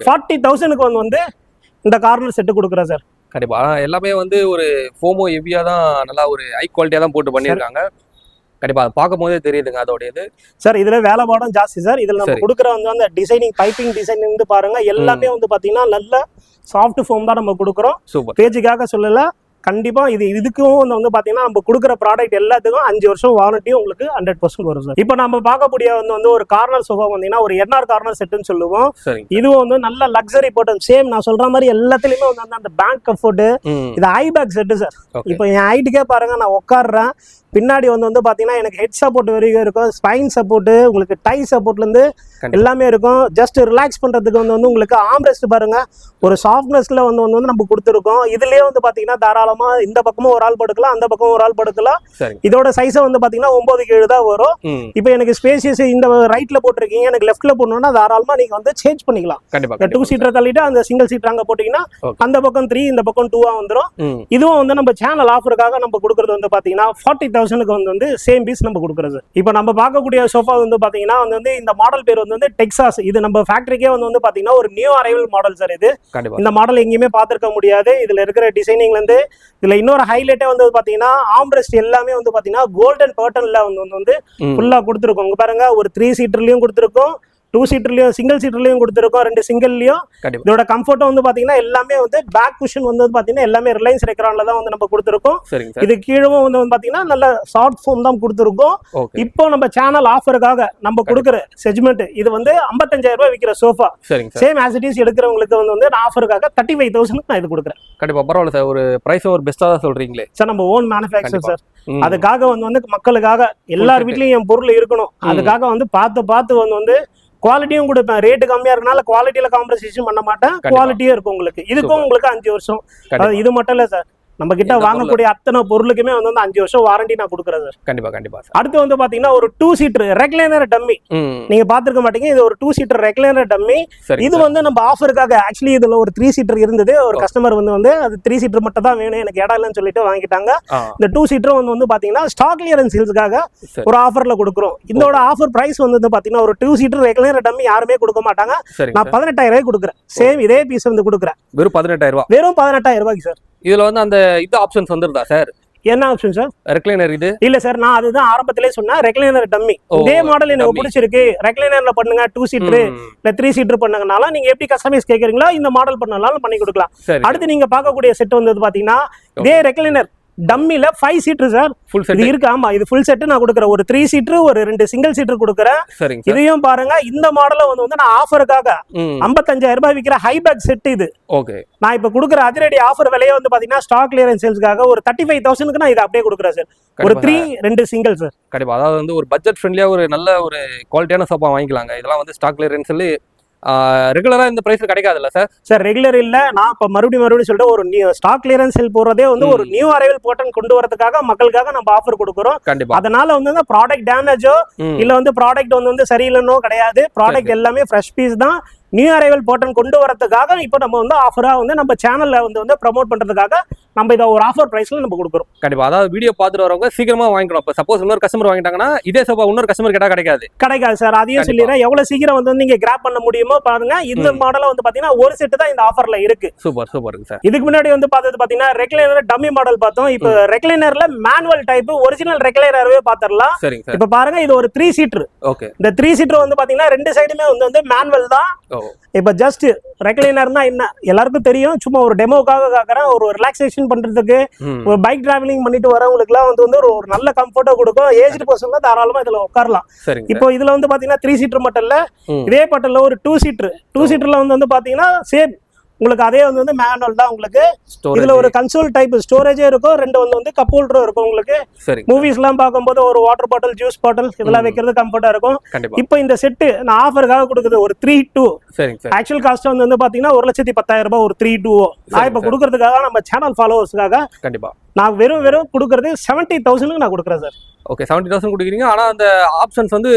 40,000க்கு வந்து இந்த கார்னர் செட்டு கொடுக்குறேன் சார். கண்டிப்பா. எல்லாமே வந்து ஒரு ஃபோமோ ஹெவியா தான், நல்லா ஒரு ஹை குவாலிட்டியா தான் போட்டு பண்ணிருக்காங்க. கண்டிப்பா அதை பார்க்கும் போதே தெரியுதுங்க அதோட இது. சார் இதுல வேலை பாடம் ஜாஸ்தி சார். இதுல நம்ம கொடுக்குற வந்து அந்த டிசைனிங், பைப்பிங் டிசைன் வந்து பாருங்க எல்லாமே வந்து பாத்தீங்கன்னா நல்ல சாஃப்ட் ஃபோம் தான் நம்ம கொடுக்குறோம். பேஜுக்காக சொல்லல, கண்டிப்பா இதுக்கும் வந்து பாத்தீங்கன்னா நம்ம கொடுக்குற ப்ராடக்ட் எல்லாத்துக்கும் 5 வருஷம் வாரண்டியும் உங்களுக்கு 100% வரும் சார். இப்போ நம்ம பார்க்கக்கூடிய வந்து ஒரு கார்னர் சோஃபா வந்தீங்கன்னா ஒரு என்ஆர் கார்னர் செட்டுன்னு சொல்லுவோம். இதுவும் வந்து நல்ல லக்ஸரி போட்டன், சேம் நான் சொல்ற மாதிரி எல்லாத்துலயுமே வந்து அந்த பேங்க் கம்ஃபர்ட். இது ஹை பேக் செட்டு சார். இப்போ என் ஹைட்டுக்கே பாருங்க, நான் உட்காடுறேன், பின்னாடி வந்து பாத்தீங்கன்னா எனக்கு ஹெட் சப்போர்ட் வரைக்கும் இருக்கும், ஸ்பைன் சப்போர்ட், உங்களுக்கு டை சப்போர்ட்ல இருந்து எல்லாமே இருக்கும். ஜஸ்ட் ரிலாக்ஸ் பண்றதுக்கு வந்து உங்களுக்கு ஆம்ரெஸ்ட் பாருங்க, ஒரு சாஃப்ட்னஸ்ல வந்து நம்ம கொடுத்துருக்கோம். இதுலயே வந்து பாத்தீங்கன்னா தாராளமா இந்த பக்கமும் ஒரு ஆள் படுக்கலாம், அந்த பக்கம் ஒரு ஆள் படுக்கலாம். இதோட சைஸ் வந்து பாத்தீங்கன்னா 9க்கு 7 தான் வரும். இப்போ எனக்கு ஸ்பேசியஸ் இந்த ரைட்ல போட்டிருக்கீங்க, எனக்கு லெஃப்ட்ல போடணும்னா தாராளமா நீங்க வந்து சேஞ்ச் பண்ணிக்கலாம். 2 சீட்டர் தள்ளிட்டு அந்த சிங்கிள் சீட்டர் அங்க போட்டீங்கன்னா அந்த பக்கம் 3 இந்த பக்கம் 2 வந்துரும். இதுவும் வந்து நம்ம சேனல் ஆஃபருக்காக நம்ம கொடுக்கறது வந்து பாத்தீங்கன்னா 40,000க்கு வந்து சேம் பீஸ் நம்ம கொடுக்குறது. இப்போ நம்ம பார்க்கக்கூடிய சோஃபா வந்து பாத்தீங்கன்னா வந்து இந்த மாடல் பேர் வந்து டெக்சாஸ். இது நம்ம ஃபேக்டரிக்கே வந்து பாத்தீங்கன்னா ஒரு நியூ அரைவல் மாடல் சார். இது இந்த மாடல் எங்கேயுமே பார்த்திருக்க முடியாது. இதுல இருக்கிற டிசைனிங்ல இருந்து இதுல இன்னொரு ஹைலைட்டே வந்து பாத்தீங்கன்னா ஆம்ரெஸ்ட் எல்லாமே வந்து பாத்தீங்கன்னா கோல்டன் பேட்டர்ன்ல வந்து ஃபுல்லா கொடுத்துருக்கோம். இங்க பாருங்க, ஒரு 3 சீட்டர்லயும் கொடுத்துருக்கோம், 2 சீட்டர்லயும், சிங்கிள் சீட்டர்லயும் கொடுத்துருக்கோம், 2 சிங்கிள்லயும். இதோட கம்ஃபர்ட்டும் வந்து பாத்தீங்கன்னா எல்லாமே வந்து பேக் குஷன் வந்து பாத்தீங்கன்னா எல்லாமே ரிலையன்ஸ் ரெக்ரான்ல தான் வந்து நம்ம கொடுத்துருக்கோம். இது கீழவும் வந்து பாத்தீங்கன்னா நல்ல சாஃப்ட் ஃபோம் தான் கொடுத்துருக்கோம். இப்போ நம்ம சேனல் ஆஃபருக்காக நம்ம கொடுக்குற செக்மெண்ட் இது வந்து 55,000 ரூபாய் விற்கிற sofa, same as it is எடுக்கிறவங்களுக்கு வந்து நான் ஆஃபருக்காக 35,000 நான் இது கொடுக்குறேன். கண்டிப்பா பரவாயில்ல சார், ஒரு பிரைஸ் ஒரு பெஸ்டா தான் சொல்றீங்களே சார். நம்ம ஓன் மேனுஃபேக்சர் சார். அதுக்காக வந்து மக்களுக்காக எல்லார் வீட்லயும் என் பொருள் இருக்கணும், அதுக்காக வந்து பார்த்து வந்து குவாலிட்டியும் கொடுப்பேன். ரேட்டு கம்மியா இருக்கனால குவாலிட்டியில காம்ப்ரமைஸ் பண்ண மாட்டேன், குவாலிட்டியும் இருக்கும் உங்களுக்கு. இதுக்கும் உங்களுக்கு 5 வருஷம். இது மட்டும் இல்ல சார், நம்ம கிட்ட வாங்கக்கூடிய அத்தனை பொருளுக்குமே வந்து 5 வருஷம் வாரண்டி நான் கொடுக்குறேன் சார். கண்டிப்பா. அடுத்து வந்து பாத்தீங்கன்னா ஒரு 2 சீட்டர் ரெக்லைனர் டம்மி. நீங்க பாத்துருக்க மாட்டீங்க, இது ஒரு 2 சீட்டர் ரெக்லைனர் டம்மி. இது வந்து நம்ம ஆஃபருக்காக, ஆக்சுவலி இதுல ஒரு 3 சீட்டர் இருந்தது. ஒரு கஸ்டமர் வந்து அது 3 சீட்டர் மட்டும் தான் வேணும், எனக்கு இடம் இல்லைன்னு சொல்லிட்டு வாங்கிட்டாங்க. இந்த 2 சீட்டரும் வந்து பாத்தீங்கன்னா ஸ்டாக் கிளியரன்ஸ் சேல்ஸ்க்காக ஒரு ஆஃபர்ல கொடுக்குறோம். இதோட ஆஃபர் பிரைஸ் வந்து பாத்தீங்கன்னா ஒரு 2 சீட்டர் ரெக்லைனர் டம்மி யாருமே கொடுக்க மாட்டாங்க. நான் 18,000 ரூபாய் கொடுக்குறேன். சேம் இதே பீஸ் வந்து கொடுக்குறேன் வெறும் 18,000 ரூபாய். வெறும் 18,000 ரூபாய்க்கு சார். இதுல வந்து அந்த இது ஆப்ஷன்ஸ் வந்துருதா சார்? என்ன ஆப்ஷன் சார்? ரெக்லைனர். இது இல்ல சார், நான் அதுதான் ஆரம்பத்திலே சொன்னேன், ரெக்லைனர் டம்மி. இதே மாடல் எனக்கு பிடிச்சிருக்கு, ரெக்லைனர்ல பண்ணுங்க, 2 சீட்டர் இல்ல 3 சீட்டர் பண்ணுங்கனால நீங்க எப்படி கஸ்டமைஸ் கேக்குறீங்களோ இந்த மாடல் பண்ணனாலும் பண்ணி கொடுக்கலாம். அடுத்து நீங்க பார்க்கக்கூடிய செட் வந்து பாத்தீங்கன்னா இதே ரெக்லைனர் டம்மில 5 சீட்டர் சார். ஃபுல் செட் இருக்கு. ஆமா, இது ஃபுல் செட் நான் கொடுக்குறேன். ஒரு 3 சீட்டர், ஒரு 2 சிங்கிள் சீட்டர் கொடுக்குறேன். இதையும் பாருங்க, இந்த மாடல வந்து நான் ஆஃபருக்காக 55,000 ரூபாய் விற்கிற ஹை பேக் செட் இது. ஓகே, நான் இப்ப கொடுக்குற அதிரடி ஆஃபர் விலையை வந்து பாத்தீங்கன்னா ஸ்டாக் கிளியரன்ஸ் சேல்ஸ்க்காக ஒரு 35,000க்கு நான் இதை அப்படியே கொடுக்குறேன் சார். ஒரு 3 2 சிங்கிள் சார். கண்டிப்பா. அதாவது வந்து ஒரு பட்ஜெட் ஃப்ரெண்ட்லியா ஒரு நல்ல ஒரு குவாலிட்டியான சோஃபா வாங்கிக்கலாங்க. இதெல்லாம் வந்து ஸ்டாக் கிளியரன்ஸ் சொல்லி ரெகுலரா இந்த பிரைஸ் கிடைக்காதுல்ல சார்? சார் ரெகுலர் இல்ல, நான் இப்ப மறுபடியும் சொல்லிட்டு ஒரு ஸ்டாக் கிளியரன்ஸ் சேல் போறதே வந்து ஒரு நியூ அரைவல் போட்டன் கொண்டு வரதுக்காக மக்களுக்காக நம்ம ஆஃபர் கொடுக்குறோம். அதனால வந்து ப்ராடக்ட் டேமேஜோ இல்ல வந்து ப்ராடக்ட் வந்து சரியில்லைன்னோ கிடையாது. ப்ராடக்ட் எல்லாமே ஃப்ரெஷ் பீஸ் தான். நியூ அரைவல் போட்டன் கொண்டு வரதுக்காக இப்போ நம்ம வந்து ஆஃபரா வந்து நம்ம சேனல்ல வந்து ப்ரமோட் பண்றதுக்காக நம்ம இதை ஒரு ஆஃபர் பிரைஸ்ல நம்ம கொடுக்குறோம். கண்டிப்பா. அதாவது வீடியோ பார்த்துட்டு வரவங்க சீக்கிரமா வாங்கிக்கணும். இப்போ சப்போஸ் இன்னொரு கஸ்டமர் வாங்கிட்டாங்கன்னா இதே சோஃபா இன்னொரு கஸ்டமர் கேட்டா கிடைக்காது சார். அதையும் சொல்லிடுறேன், எவ்வளவு சீக்கிரம் வந்து நீங்க கிராப் பண்ண முடியுமோ பாருங்க. இந்த மாடல வந்து பாத்தீங்கன்னா ஒரு செட் தான் இந்த ஆஃபர்ல இருக்கு. Super sir. இதுக்கு முன்னாடி வந்து பார்த்தது பாத்தீங்கன்னா ரெக்லைனர் டம்மி மாடல் பார்த்தோம். இப்போ ரெக்லைனர்ல மேனுவல் டைப் ஒரிஜினல் ரெக்லைனரவே பாத்திரலாம். இப்ப பாருங்க, இது ஒரு 3 சீட்டர். ஓகே, இந்த 3 சீட்டர் வந்து பாத்தீங்கன்னா 2 சைடுமே வந்து மேனுவல் தான். இப்ப ஜஸ்ட் ரெக்லைனர்னா என்ன எல்லாருக்கும் தெரியும், சும்மா ஒரு டெமோக்காக காக்குறேன். ஒரு ரிலாக்ஸேஷன் பண்றதுக்கு, ஒரு பைக் டிராவலிங் பண்ணிட்டு வரவங்களுக்கு எல்லாம் வந்து ஒரு நல்ல கம்ஃபர்ட்டா கொடுக்கும். ஏஜ்டு பர்சன் தாராளமா இதுல உட்காரலாம். இப்போ இதுல வந்து பாத்தீங்கன்னா 3 சீட்டர் மட்டும் இல்ல, இதே பட்டல்ல ஒரு 2 சீட்டர்ல வந்து பாத்தீங்கன்னா சேம் உங்களுக்கு அதே வந்து மேனுவல் தான். உங்களுக்கு இதுல ஒரு கன்சோல் டைப் ஸ்டோரேஜே இருக்கும். 2 வந்து கப் ஹோல்டரும் இருக்கும். உங்களுக்கு மூவிஸ் எல்லாம் பார்க்கும்போது ஒரு வாட்டர் பாட்டில், ஜூஸ் பாட்டில் இதெல்லாம் வைக்கிறது கம்ஃபர்ட்டா இருக்கும். இப்போ இந்த செட் நான் ஆஃபருக்காக கொடுக்குறது ஒரு 3-2. ஆக்சுவல் காஸ்ட் வந்து பாத்தீங்கன்னா 1,10,000 ரூபாய் ஒரு 3-2. நான் இப்ப கொடுக்கறதுக்காக நம்ம சேனல் ஃபாலோவர்ஸ்க்காக கண்டிப்பா நான் வெறும் கொடுக்கறது 70,000 நான் கொடுக்குறேன் சார். ஓகே 70,000 கொடுக்குறீங்க. ஆனா அந்த ஆப்ஷன்ஸ் வந்து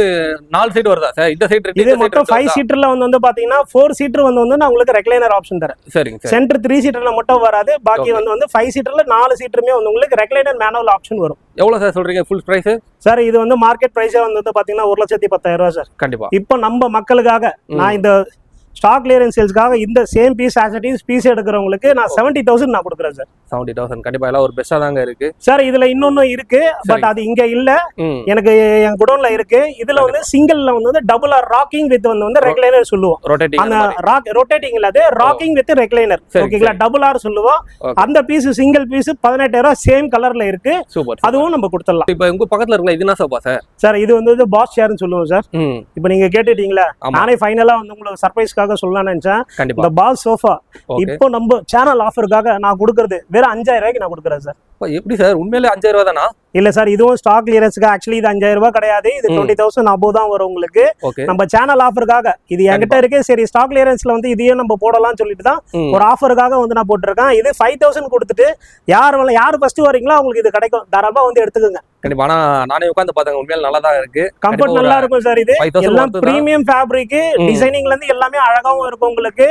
4 சீட் வருதா சார்? இந்த சைடு இது மொத்தம் 5 சீட்டர்ல வந்து பாத்தீங்கன்னா 4 சீட்டர் வந்து நான் உங்களுக்கு ரெக்லைனர் ஆப்ஷன் தரேன். சரிங்க சார். சென்டர் 3 சீட்டர்ல மட்டும் வராது. பாக்கி வந்து 5 சீட்டர்ல 4 சீட்டருமே வந்து உங்களுக்கு ரெக்லைனர் மேனுவல் ஆப்ஷன் வரும். எவ்வளவு சார் சொல்றீங்க ஃபுல் பிரைஸ்? சார் இது வந்து மார்க்கெட் பிரைஸே வந்து பாத்தீங்கன்னா 1,10,000 சார். கண்டிப்பா. இப்போ நம்ம மக்களுக்காக நான் இந்த ஸ்டாக் கிளியரன்ஸ் சேல்ஸ்க்காக இந்த சேம் பீஸ் ஆக்டிவிட்டிஸ் பீஸ் எடுக்கிறவங்களுக்கு நான் 70,000 நான் கொடுக்குறேன் சார். 70,000 கண்டிப்பா எல்லாம் ஒரு பெஸ்டா தாங்க இருக்கு சார். இதுல இன்னொன்னு இருக்கு, பட் அது இங்க இல்ல, எனக்கு என் குடோன்ல இருக்கு. இதுல வந்து சிங்கிள்ல வந்து டபுள் ஆர் ராக்கிங் வித் வந்து ரெக்லைனர் சொல்லுவோம். அந்த ரொட்டேட்டிங் இல்ல, அது ராக்கிங் வித் ரெக்லைனர். ஓகேங்களா, டபுள் ஆர் சொல்லுவோம். அந்த பீஸ் சிங்கிள் பீஸ் 18,000 சேம் கலர்ல இருக்கு. சூப்பர். அதுவும் நம்ம கொடுத்துடலாம். இப்போ உங்க பக்கத்துல இருக்கல இது என்ன சோபா சார்? சார் இது வந்து பாஸ் சேர்னு சொல்லுவோம் சார். இப்போ நீங்க கேட்டுட்டீங்களா, நானே ஃபைனலா வந்து உங்களுக்கு சர்ப்ரைஸ் சொல்லலாம்னு நினைச்சேன். இந்த பாஸ் சோஃபா இப்போ நம்ம சேனல் ஆஃபருக்காக நான் கொடுக்கறது வெறும் 5,000 ரூபாய்க்கு நான் கொடுக்குறேன் சார். எப்படி சார் உண்மையிலே 5,000 ரூபாய் தானா? இல்ல சார், இதுவும் ஸ்டாக் கிளியரன்ஸ்க்கு. ஆக்சுவலி இது 5,000 ரூபாய் கிடையாது, இது 20,000 above தான் வரும் உங்களுக்கு. நம்ம சேனல் ஆஃபருக்காக இது என்கிட்ட இருக்கு. சரி, ஸ்டாக் கிளியரன்ஸ்ல வந்து இதையும் நம்ம போடலாம்னு சொல்லிட்டு தான் ஒரு ஆஃபருக்காக வந்து நான் போட்டிருக்கேன். இது 5,000 கொடுத்துட்டு யாரு ஃபர்ஸ்ட் வரீங்களோ அவங்களுக்கு இது கிடைக்கும். தாராளமா வந்து எடுத்துக்கோங்க. கண்டிப்பா. ஆனா நானே உட்கார்ந்து பார்த்தேன், உண்மையில நல்லா தான் இருக்கு. கம்ஃபர்ட் நல்லா இருக்கும் சார். இது எல்லாம் பிரீமியம் ஃபேப்ரிக், டிசைனிங்ல இருந்து எல்லாமே அழகாவும் இருக்கும் உங்களுக்கு.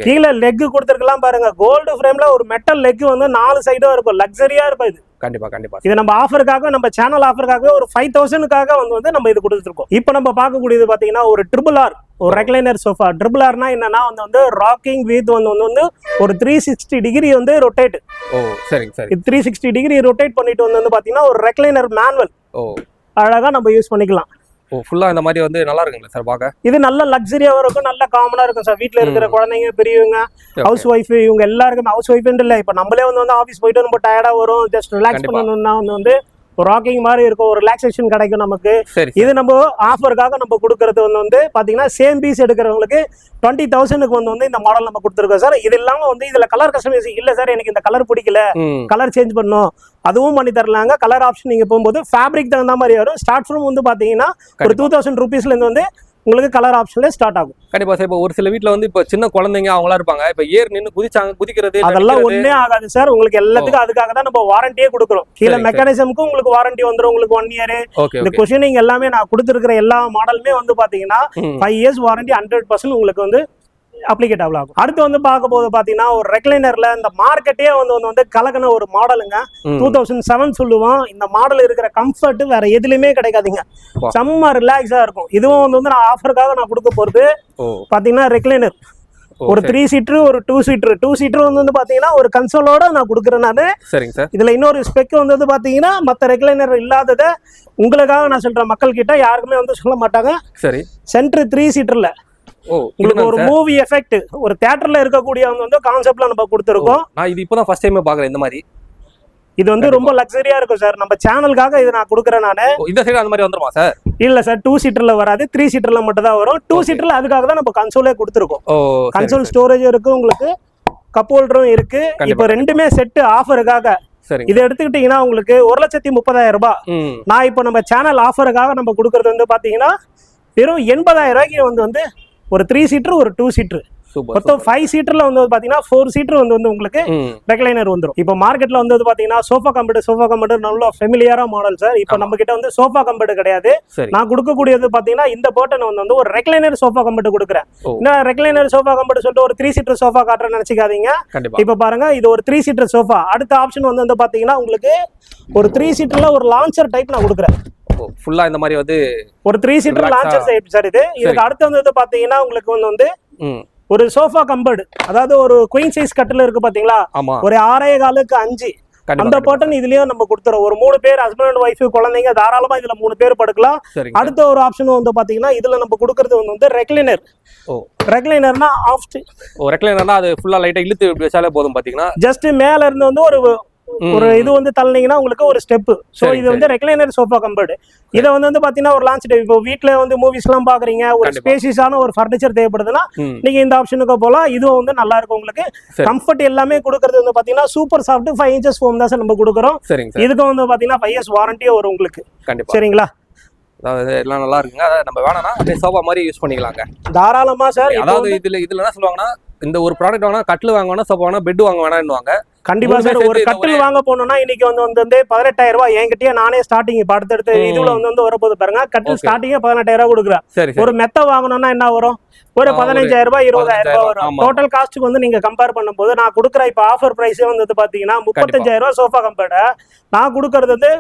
கீழ லெக் கொடுத்திருக்கலாம் பாருங்க, கோல்டு ஃப்ரேம்ல ஒரு மெட்டல் லெக் வந்து 4 சைடும் இருக்கும். லக்ஸரியா இருக்கும் இது. கண்டிப்பா கண்டிப்பா. இது நம்ம ஆஃபருக்காக, நம்ம சேனல் ஆஃபருக்காக ஒரு 5,000க்காக வந்து நம்ம இது கொடுத்துருக்கோம். இப்போ நம்ம பார்க்கக்கூடியது பாத்தீங்கன்னா ஒரு RRR ஒரு ரெக்லைனர் சோஃபா. RRRனா என்னன்னா வந்து ராக்கிங் வித் வந்து ஒரு 360 டிகிரி வந்து ரொட்டேட். ஓ சரிங்க சரி. 360 டிகிரி ரொட்டேட் பண்ணிட்டு வந்து பாத்தீங்கன்னா ஒரு ரெக்லைனர் மேனுவல். ஓ அழகா நம்ம யூஸ் பண்ணிக்கலாம். ஓ ஃபுல்லா இந்த மாதிரி வந்து நல்லா இருக்குங்களா சார் பாக்க? இது நல்ல லக்ஸரியாவும் இருக்கும், நல்ல காமனா இருக்கும் சார். வீட்ல இருக்கிற குழந்தைங்க, பெரியவங்க, ஹவுஸ் ஒய்ஃப், இவங்க எல்லாருக்குமே. ஹவுஸ் ஒய்ஃப்னு இல்ல, இப்ப நம்மளே வந்து ஆஃபீஸ் போயிட்டு நம்ம டயர்டா வரும், ஜஸ்ட் ரிலாக்ஸ் பண்ணணும்னா வந்து ஒரு ராக்கிங் மாதிரி இருக்கும், ஒரு ரிலாக்ஸேஷன் கிடைக்கும் நமக்கு. இது நம்ம ஆஃபருக்காக நம்ம கொடுக்கறது வந்து பாத்தீங்கன்னா சேம் பீஸ் எடுக்கிறவங்களுக்கு 20,000க்கு வந்து இந்த மாடல் நம்ம கொடுத்துருக்கோம் சார். இது இல்லாம வந்து இதுல கலர் கஸ்டமைசேஷன் இல்ல சார், எனக்கு இந்த கலர் பிடிக்கல, கலர் சேஞ்ச் பண்ணணும், அதுவும் பண்ணி தரலாங்க. கலர் ஆப்ஷன் நீங்க போகும்போது ஃபேப்ரிக் தகுந்த மாதிரி வரும். ஸ்டார்ட் ஃப்ரம் வந்து பாத்தீங்கன்னா ஒரு 2,000 rupeesல இருந்து வந்து உங்களுக்கு கலர் ஆப்ஷன்ல ஸ்டார்ட் ஆகும். கண்டிப்பா சார். இப்போ ஒரு சில வீட்ல வந்து இப்போ சின்ன குழந்தைங்க அவங்களா இருப்பாங்க, இப்போ ஏர் நின்னு குதிக்கிறது அதெல்லாம் ஒண்ணே ஆகாது சார். உங்களுக்கு எல்லாத்துக்கும் அதுக்காக தான் நம்ம வாரண்டியே கொடுக்குறோம். கீழ மெக்கானிசம்க்கு உங்களுக்கு வாரண்டி வந்துரும். உங்களுக்கு 1 year. இந்த குஷனிங் எல்லாமே நான் கொடுத்துருக்கிற எல்லா மாடலுமே வந்து பாத்தீங்கன்னா 5 years வாரண்டி 100% உங்களுக்கு வந்து அப்ளிகேட் ஆகும். அடுத்து வந்து பார்க்க போது பாத்தீங்கன்னா ஒரு ரெக்லைனர்ல இந்த மார்க்கெட்டே வந்து கலக்கின ஒரு மாடலுங்க. 2007 சொல்லுவோம். இந்த மாடல் இருக்கிற கம்ஃபர்ட் வேற எதுலயுமே கிடைக்காதுங்க. செம்ம ரிலாக்ஸா இருக்கும். இதுவும் வந்து நான் ஆஃபருக்காக நான் கொடுக்க போறது பாத்தீங்கன்னா ரெக்லைனர் ஒரு 3 சீட்டர் ஒரு 2 சீட்டர். 2 சீட்டர் வந்து பாத்தீங்கன்னா ஒரு கன்சோலோட நான் கொடுக்குறேன் நானு. சரிங்க சார். இதுல இன்னொரு ஸ்பெக் வந்து பாத்தீங்கன்னா மத்த ரெக்லைனர் இல்லாதத உங்களுக்காக நான் சொல்றேன். மக்கள் கிட்ட யாருக்குமே வந்து சொல்ல மாட்டாங்க. சரி. சென்டர் 3 சீட்டர்ல உங்களுக்கு ஒரு மூவி எஃபெக்ட், ஒரு தியேட்டர்ல இருக்கக்கூடிய வந்து கான்செப்ட்ல நம்ம கொடுத்துருக்கோம். நான் இது இப்போதான் ஃபர்ஸ்ட் டைம் பார்க்கறேன் இந்த மாதிரி. இது வந்து ரொம்ப லக்ஸரியா இருக்கும் சார். நம்ம சேனலுக்காக இது நான் கொடுக்குறேன் நானு. இந்த சைடு அந்த மாதிரி வந்துருமா சார்? இல்ல சார், 2 சீட்டர்ல வராது, 3 சீட்டர்ல மட்டும் தான் வரும். 2 சீட்டர்ல அதுக்காக தான் நம்ம கன்சோலே கொடுத்துருக்கோம். கன்சோல் ஸ்டோரேஜ் இருக்கு, உங்களுக்கு கப் ஹோல்டரும் இருக்கு. இப்போ ரெண்டுமே செட் ஆஃபருக்காக. இதை எடுத்துக்கிட்டீங்கன்னா உங்களுக்கு 1,30,000 ரூபாய். நான் இப்போ நம்ம சேனல் ஆஃபருக்காக நம்ம கொடுக்கறது வந்து பாத்தீங்கன்னா வெறும் 80,000 ரூபாய்க்கு வந்து ஒரு 3 சீட்டர் ஒரு 2 சீட்டர். மொத்தம் 5 சீட்டர்ல வந்து பாத்தீங்கன்னா 4 சீட்டர் வந்து உங்களுக்கு ரெக்லைனர் வந்துரும். இப்போ மார்க்கெட்ல வந்து பாத்தீங்கன்னா சோஃபா கம்பெட் நல்ல ஃபெமிலியரா மாடல் சார். இப்போ நம்ம கிட்ட வந்து சோஃபா கம்பெட் கிடையாது. நான் கொடுக்கக்கூடியது பாத்தீங்கன்னா இந்த பர்டன் வந்து ஒரு ரெக்லைனர் சோஃபா கம்பெட் கொடுக்குறேன். என்ன ரெக்லைனர் சோஃபா கம்பெட் சொல்லிட்டு ஒரு 3 சீட்டர் சோஃபா காட்டுறேன்னு நினைச்சுக்காதீங்க. இப்போ பாருங்க, இது ஒரு 3 சீட்டர் சோஃபா. அடுத்த ஆப்ஷன் வந்து பாத்தீங்கன்னா உங்களுக்கு ஒரு 3 சீட்டர்ல ஒரு லான்ச்சர் டைப் நான் கொடுக்குறேன். ஃபுல்லா இந்த மாதிரி வந்து ஒரு 3 சீட்டர் லான்ச்சர் டைப் சார். இதுக்கு அடுத்து வந்து பாத்தீங்கன்னா உங்களுக்கு வந்து ஒரு சோஃபா கம்பெட், அதாவது ஒரு குயின் சைஸ் கட்டில் இருக்கு பாத்தீங்களா, ஒரு 6.25க்கு 5 அந்த பட்டன் இதுலயும் நம்ம கொடுத்துறோம். ஒரு 3 பேர் ஹஸ்பண்ட் அண்ட் ஒய்ஃப் குழந்தைங்க தாராளமா இதுல 3 பேர் படுக்கலாம். அடுத்த ஒரு ஆப்ஷன் வந்து பாத்தீங்கன்னா இதுல நம்ம கொடுக்கறது வந்து ரெக்லைனர். ரெக்லைனர்னா ரெக்லைனர்னா அது ஃபுல்லா லைட்டா இழுத்து வச்சாலே போதும். பாத்தீங்கன்னா ஜஸ்ட் மேல இருந்து வந்து ஒரு இது வந்து தள்ளினீங்கன்னா உங்களுக்கு ஒரு ஸ்டெப். சோ இது வந்து ரெக்லைனர் சோஃபா கம்பெட். இத வந்து பாத்தீங்கன்னா ஒரு லான்ச் டைப். இப்போ வீட்ல வந்து மூவிஸ் எல்லாம் பாக்குறீங்க, ஒரு ஸ்பேசியஸான ஒரு ஃபர்னிச்சர் தேவைப்படுதுன்னா நீங்க இந்த ஆப்ஷனுக்கு போலாம். இதுவும் வந்து நல்லா இருக்கும் உங்களுக்கு. கம்ஃபர்ட் எல்லாமே கொடுக்கறது வந்து பாத்தீங்கன்னா சூப்பர் சாஃப்ட் 5 inches ஃபோம் தான் சார் நம்ம கொடுக்குறோம். இதுக்கு வந்து பாத்தீங்கன்னா 5 years வாரண்டியே வரும் உங்களுக்கு. சரிங்களா? அதாவது எல்லாம் நல்லா இருக்குங்க. அதாவது நம்ம வேணாம்னா அப்படியே சோஃபா மாதிரி யூஸ் பண்ணிக்கலாங்க தாராளமா சார். அதாவது இதுல என்ன சொல்லுவாங்கன்னா, இந்த ஒரு ப்ராடக்ட் வாங்கினா கட்டில் வாங்க வேணா, சோஃபா வாங்கினா பெட் வாங்க வேணாம்னுவாங்க. கண்டிப்பா சார். ஒரு கட்டில் வாங்க போனோம்னா இன்னைக்கு வந்து 18,000 ரூபாய் என்கிட்டயே நானே ஸ்டார்டிங் இப்ப அடுத்தடுத்து இதுல வந்து வரப்போது பாருங்க. கட்டில் ஸ்டார்டிங்கே 18,000 ரூபாய் கொடுக்குறேன். ஒரு மெத்த வாங்கணும்னா என்ன வரும்? ஒரு 15,000 ரூபாய் 20,000 ரூபாய் வரும். டோட்டல் காஸ்ட்டுக்கு வந்து நீங்க கம்பேர் பண்ணும்போது நான் கொடுக்குற இப்ப ஆஃபர் பிரைஸே வந்து பாத்தீங்கன்னா 35,000 ரூபாய் சோஃபா கம்பேர்ட நான் கொடுக்கறது வந்து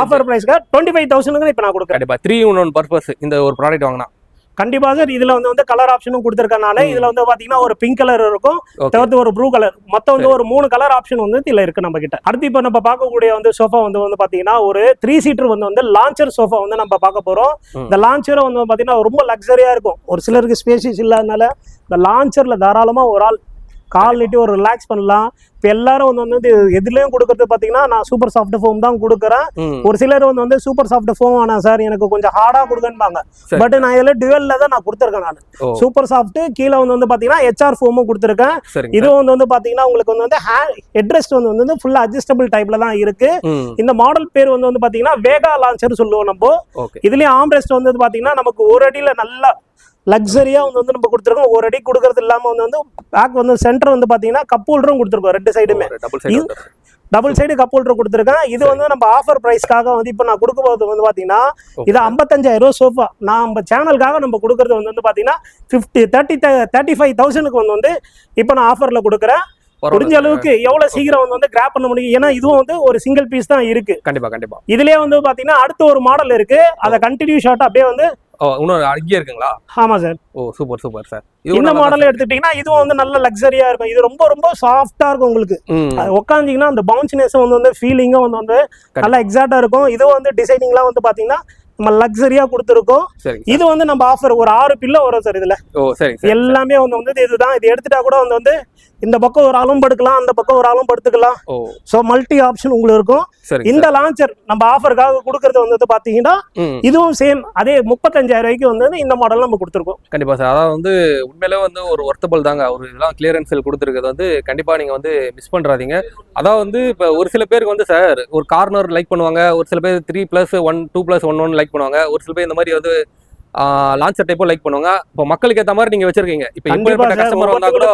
ஆஃபர் பிரைஸ்க்கு 25,000 இப்ப நான் கொடுக்குறேன். 3-in-1 பர்பஸ் இந்த ஒரு ப்ராடக்ட் வாங்கினா கண்டிப்பா சார். இதுல வந்து கலர் ஆப்ஷனும் கொடுத்திருக்கனால இதுல வந்து பாத்தீங்கன்னா ஒரு பிங்க் கலர் இருக்கும், தவிர்த்து ஒரு ப்ளூ கலர், மொத்தம் வந்து ஒரு 3 கலர் ஆப்ஷன் வந்து இதுல இருக்கு நம்ம கிட்ட. அடுத்து இப்ப நம்ம பார்க்கக்கூடிய வந்து சோஃபா வந்து பாத்தீங்கன்னா ஒரு 3 சீட்டர் வந்து லான்ச்சர் சோஃபா வந்து நம்ம பார்க்க போறோம். இந்த லான்ச்சர் வந்து பாத்தீங்கன்னா ரொம்ப லக்ஸரியா இருக்கும். ஒரு சிலருக்கு ஸ்பேசியஸ் இல்லாதனால இந்த லான்ச்சர்ல தாராளமா ஒரு ஆள் கால் நீட்டி ஒரு ரிலாக்ஸ் பண்ணலாம். இப்போ எல்லாரும் வந்து எதுலயும் கொடுக்கறது பாத்தீங்கன்னா நான் சூப்பர் சாஃப்ட் ஃபோம் தான் கொடுக்குறேன். ஒரு சிலர் வந்து சூப்பர் சாஃப்ட் ஃபோம் வேணாம் சார் எனக்கு கொஞ்சம் ஹார்டா கொடுங்கன்பாங்க. பட் நான் இதுல டுவெல்ல தான் நான் கொடுத்துருக்கேன். நான் சூப்பர் சாஃப்ட் கீழே வந்து பாத்தீங்கன்னா HR ஃபோமும் கொடுத்துருக்கேன். இதுவும் வந்து பாத்தீங்கன்னா உங்களுக்கு வந்து ஹெட்ரெஸ்ட் வந்து ஃபுல்லா அட்ஜஸ்டபிள் டைப்ல தான் இருக்கு. இந்த மாடல் பேர் வந்து பாத்தீங்கன்னா வேகா லான்ச்சர் சொல்லுவோம் நம்ம. இதுலயும் ஆம்ரெஸ்ட் வந்து பாத்தீங்கன்னா நமக்கு ஒரு அடியில நல்லா லக்ஸரியா வந்து நம்ம கொடுத்துருக்கோம். ஒரு அடி கொடுக்கறது இல்லாம வந்து பேக் வந்து சென்டர் வந்து பாத்தீங்கன்னா கப் ஹோல்டரும் கொடுத்துருக்கோம். 2 சைடுமே டபுள் சைடு கப் ஹோல்டர் கொடுத்துருக்கேன். இது வந்து நம்ம ஆஃபர் பிரைஸ்க்காக வந்து இப்ப நான் கொடுக்க போறது வந்து பாத்தீங்கன்னா இது 55,000 ரூபாய் சோஃபா நம்ம சேனலுக்காக நம்ம கொடுக்கறது வந்து பாத்தீங்கன்னா 35,000க்கு வந்து இப்ப நான் ஆஃபர்ல கொடுக்குறேன். முடிஞ்ச அளவுக்கு எவ்வளவு சீக்கிரம் வந்து கிராப் பண்ண முடியும். ஏன்னா இதுவும் வந்து ஒரு சிங்கிள் பீஸ் தான் இருக்கு. கண்டிப்பா இதுலயே வந்து பாத்தீங்கன்னா அடுத்த ஒரு மாடல் இருக்கு. அதை கண்டினியூ ஷார்ட் அப்படியே வந்து இருக்குங்களா? ஆமா சார். Super sir. இந்த மாடல் எடுத்துட்டீங்கன்னா இதுவும் வந்து நல்ல லக்ஸரியா இருக்கும். இது ரொம்ப சாஃப்டா இருக்கும். உங்களுக்கு உட்காந்தீங்கன்னா அந்த பவுன்ஸ்னஸ் வந்து ஃபீலிங்கும் வந்து நல்லா எக்ஸாக்டா இருக்கும். இதுவும் வந்து டிசைனிங்லாம் வந்து பாத்தீங்கன்னா நம்ம லக்ஸரியா கொடுத்துருக்கோம். இது வந்து நம்ம ஆஃபர் ஒரு 6 பில்லோ வரும் சார். இதுல எல்லாமே வந்து இதுதான். இது எடுத்துட்டா கூட வந்து இந்த பக்கம் ஒரு ஆளும் படுக்கலாம், அந்த பக்கம் ஒரு ஆளும் படுத்துக்கலாம். சோ மல்டி ஆப்ஷன் உங்களுக்கு இருக்கும். இந்த லான்ச்சர் நம்ம ஆஃபருக்காக கொடுக்கறது வந்து பாத்தீங்கன்னா இதுவும் சேம் அதே 35,000 ரூபாய்க்கு வந்து இந்த மாடல் நம்ம கொடுத்துருக்கோம். கண்டிப்பா சார். அதாவது வந்து உண்மையிலே வந்து ஒரு ஒர்த்தபிள் தாங்க. ஒரு இதெல்லாம் கிளியரன்ஸ் சேல் கொடுத்துருக்கிறது வந்து கண்டிப்பா நீங்க வந்து மிஸ் பண்றாதீங்க. அதாவது வந்து இப்ப ஒரு சில பேருக்கு வந்து சார் ஒரு கார்னர் லைக் பண்ணுவாங்க, ஒரு சில பேர் 3+1 2+1 லைக் பண்ணுவாங்க, ஒரு சில பேர் இந்த மாதிரி வந்து லான்ச்சர் டைப்போ லைக் பண்ணுவாங்க. இப்போ மக்களுக்கு ஏற்ற மாதிரி நீங்க வச்சிருக்கீங்க. இப்போ எப்படிப்பட்ட கஸ்டமர் வந்தா கூட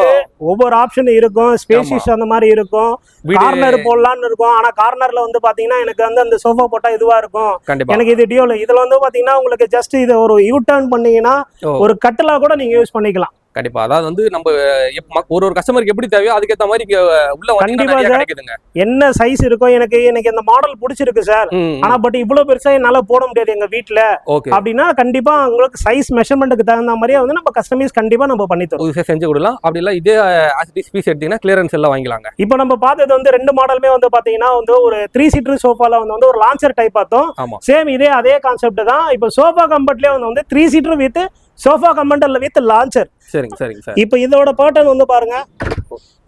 ஒவ்வொரு ஆப்ஷன் இருக்கும். ஸ்பேசியஸ் அந்த மாதிரி இருக்கும். கார்னர் போடலாம்னு இருக்கும். ஆனா கார்னர்ல வந்து பாத்தீங்கன்னா எனக்கு வந்து அந்த சோஃபா போட்டா இதுவா இருக்கும். எனக்கு இது டியோல இதுல வந்து பாத்தீங்கன்னா உங்களுக்கு ஜஸ்ட் இதை ஒரு யூ டர்ன் பண்ணீங்கன்னா ஒரு கட்டிலா கூட நீங்க யூஸ் பண்ணிக்கலாம். கண்டிப்பா. அதாவது வந்து நம்ம ஒரு கஸ்டமருக்கு எப்படி தேவையோ அதுக்கேற்ற மாதிரி உள்ள கிடைக்குதுங்க. என்ன சைஸ் இருக்கோ எனக்கு இந்த மாடல் பிடிச்சிருக்கு சார். ஆனா பட் இவ்வளவு பெருசா என்னால போட முடியாது எங்க வீட்டுல அப்படின்னா கண்டிப்பா உங்களுக்கு சைஸ் மெஷர்மெண்ட்டுக்கு தகுந்த மாதிரியே வந்து நம்ம கஸ்டமைஸ் கண்டிப்பா நம்ம பண்ணி தரோம், செஞ்சு கொடுக்கலாம். அப்படி இல்ல இதே பீஸ் எடுத்தீங்கன்னா கிளியரன்ஸ் எல்லாம் வாங்கிக்கலாங்க. இப்போ நம்ம பார்த்தது வந்து 2 மாடலுமே வந்து பாத்தீங்கன்னா வந்து ஒரு 3 சீட்டர் சோஃபால வந்து ஒரு லான்ச்சர் டைப் பார்த்தோம். சேம் அதே கான்செப்ட் தான். இப்போ சோஃபா கம்பர்ட்லயே வந்து 3 சீட்டர் வித் சோஃபா கம்பர்ட்ல வித் லான்ச்சர். சரிங்க சார். இப்போ இதோட பேட்டர்ன் வந்து பாருங்க.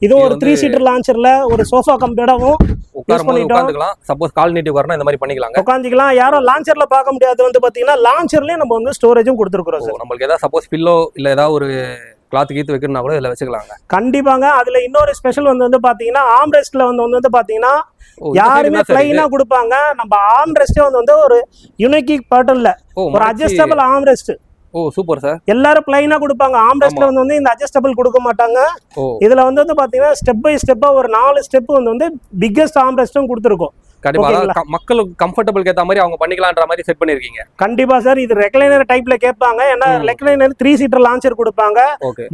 இது ஒரு 3 சீட்டர் லான்ச்சர்ல ஒரு சோஃபா கம்பெடாவும் உட்காந்துக்கலாம். சப்போஸ் கால் நீட்டி வரணும் இந்த மாதிரி பண்ணிக்கலாம், உட்காந்துக்கலாம். யாரும் லான்ச்சர்ல பார்க்க முடியாது வந்து பாத்தீங்கன்னா லான்ச்சர்லயே நம்ம வந்து ஸ்டோரேஜும் கொடுத்துருக்கோம் சார். நம்மளுக்கு ஏதாவது சப்போஸ் பில்லோ இல்ல ஏதாவது ஒரு கிளாத் கீத்து வைக்கணும்னா கூட இதுல வச்சுக்கலாங்க. கண்டிப்பாங்க. அதுல இன்னொரு ஸ்பெஷல் வந்து பாத்தீங்கன்னா ஆம்ரெஸ்ட்ல வந்து பாத்தீங்கன்னா யாருமே பிளைனா கொடுப்பாங்க. நம்ம ஆம்ரெஸ்டே வந்து ஒரு யூனிக் பேட்டர்ன்ல ஒரு அட்ஜஸ்டபிள் ஆம்ரெஸ்ட். Super sir. எல்லாரும் பிளைனா கொடுப்பாங்க. ஆம்ரெஸ்ட்ல வந்து இந்த அட்ஜஸ்டபிள் கொடுக்க மாட்டாங்க. இதுல வந்து பாத்தீங்கன்னா ஸ்டெப் பை ஸ்டெப்பா ஒரு 4 ஸ்டெப் வந்து பிக்கெஸ்ட் ஆம்ரெஸ்டும் கொடுத்துருக்கோம். மக்களுக்கு கம்ஃபர்டபிள் ஏத்த மாதிரி அவங்க பண்ணிக்கலாம்ன்ற மாதிரி செட் பண்ணிருக்கீங்க. கண்டிப்பா சார். இது ரெக்லைனர் டைப்ல கேட்பாங்க. ஏன்னா ரெக்லைனர் 3 சீட்டர் லான்ச்சர் கொடுப்பாங்க.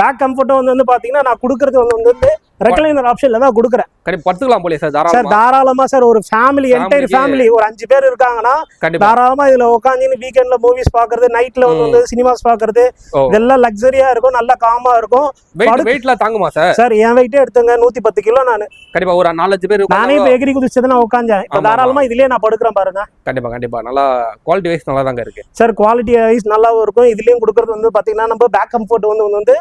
பேக் கம்ஃபர்ட்டும் வந்து பாத்தீங்கன்னா நான் கொடுக்கறது வந்து ரெக்லைனர் ஆப்ஷன்ல தான் கொடுக்குறேன். படுத்துக்கலாம் போல சார். தாராளமா சார். ஒரு ஃபேமிலி என்டையர் ஃபேமிலி ஒரு 5 பேர் இருக்காங்கன்னா தாராளமா இதுல உட்காந்து வீக்கெண்ட்ல மூவிஸ் பாக்குறது, நைட்ல வந்து சினிமாஸ் பாக்குறது இதெல்லாம் லக்ஸரியா இருக்கும். நல்லா காமா இருக்கும். வெயிட்ல தாங்குமா சார்? சார் என் வெயிட்டே எடுத்துங்க 110 கிலோ. நானு கண்டிப்பா ஒரு 4-5 பேர் நானே இப்ப எகிரி குதிச்சது நான் உட்காந்தேன். தாராளமா இதுலயே நான் படுக்கிறேன் பாருங்க. கண்டிப்பா நல்லா குவாலிட்டி வைஸ் நல்லா தாங்க இருக்கு சார். குவாலிட்டி வைஸ் நல்லாவும் இருக்கும். இதுலயும் கொடுக்கறது வந்து பாத்தீங்கன்னா நம்ம பேக் கம்ஃபர்ட் வந்து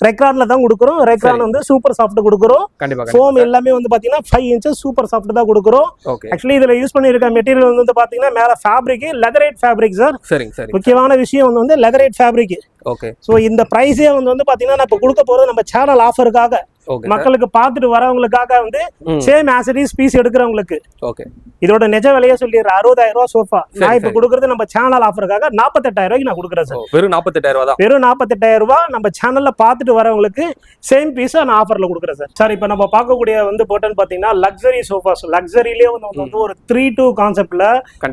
ரெக்ரான்ல தான் கொடுக்குறோம். ரெக்ரான் வந்து சூப்பர் சாஃப்ட் கொடுக்குறோம். ஃபோம் எல்லாமே வந்து பாத்தீங்கன்னா 5 இன்ச்சஸ் சூப்பர் சாஃப்ட் தான் கொடுக்குறோம். ஆக்சுவலி இதுல யூஸ் பண்ணிருக்க மெட்டீரியல் வந்து பாத்தீங்கன்னா மேல ஃபேப்ரிக் லெதரைட் ஃபேப்ரிக் சார். சரி. முக்கியமான விஷயம் வந்து லெதரைட் ஃபேப்ரிக். ஓகே. சோ இந்த பிரைஸே வந்து பாத்தீங்கன்னா நான் இப்ப கொடுக்க போறது நம்ம சேனல் ஆஃபருக்காக ஓகே மக்களுக்கு பார்த்துட்டு வரவங்களுக்காக வந்து same as it is piece எடுக்கிறவங்களுக்கு. ஓகே இதோட நிஜ விலையை சொல்லிடுறேன், 60,000 ரூபாய் சோஃபா. நான் இப்ப கொடுக்கறது நம்ம சேனல் ஆஃபருக்காக 48,000 ரூபாய்க்கு நான் கொடுக்குறேன் சார். வெறும் 48,000 ரூபாய் தான். வெறும் 48,000 ரூபாய் நம்ம சேனல்ல பார்த்துட்டு வரவங்களுக்கு சேம் பீஸ் நான் ஆஃபர்ல கொடுக்குறேன் சார். சார் இப்ப நம்ம பார்க்கக்கூடிய வந்து போட்டோன்னு பாத்தீங்கன்னா லக்ஸரி சோஃபாஸ். லக்ஸரியிலேயே வந்து ஒரு 3-2 கான்செப்ட்ல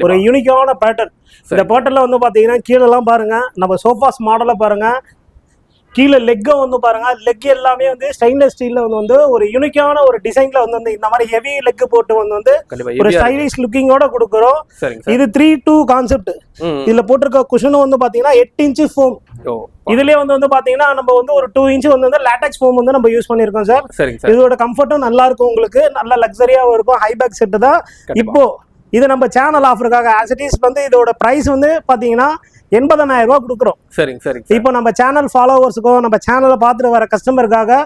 ஒரு யூனிக்கான பேட்டர்ன். இந்த பேட்டர்ல வந்து பாத்தீங்கன்னா கீழே எல்லாம் பாருங்க, நம்ம சோஃபாஸ் மாடல பாருங்க, கீழே லெக்கை வந்து பாருங்க, லெக் எல்லாமே வந்து ஸ்டெயின்லெஸ் ஸ்டீல்ல வந்து ஒரு யூனிக்கான ஒரு டிசைன்ல வந்து இந்த மாதிரி ஹெவி லெக் போட்டு வந்து ஒரு ஸ்டைலிஷ் லுக்கிங்கோட கொடுக்குறோம். இது 3-2 கான்செப்ட். இதுல போட்டிருக்க குஷனும் வந்து பாத்தீங்கன்னா 8 இன்ச் ஃபோம். இதுலயே வந்து பாத்தீங்கன்னா நம்ம வந்து ஒரு 2 இன்ச் வந்து லாட்டெக்ஸ் ஃபோம் வந்து நம்ம யூஸ் பண்ணிருக்கோம் சார். இதோட கம்ஃபர்ட்டும் நல்லா இருக்கும், உங்களுக்கு நல்ல லக்ஸரியாவும் இருக்கும். ஹைபேக் செட் தான். இப்போ இது நம்ம சேனல் ஆஃபருக்காக ஆஸ் இட் இஸ் வந்து இதோட பிரைஸ் வந்து பாத்தீங்கன்னா 80,000 ரூபாய் கொடுக்குறோம். இப்போ நம்ம சேனல் ஃபாலோவர்ஸுக்கும் நம்ம சேனலை பார்த்துட்டு வர கஸ்டமருக்காக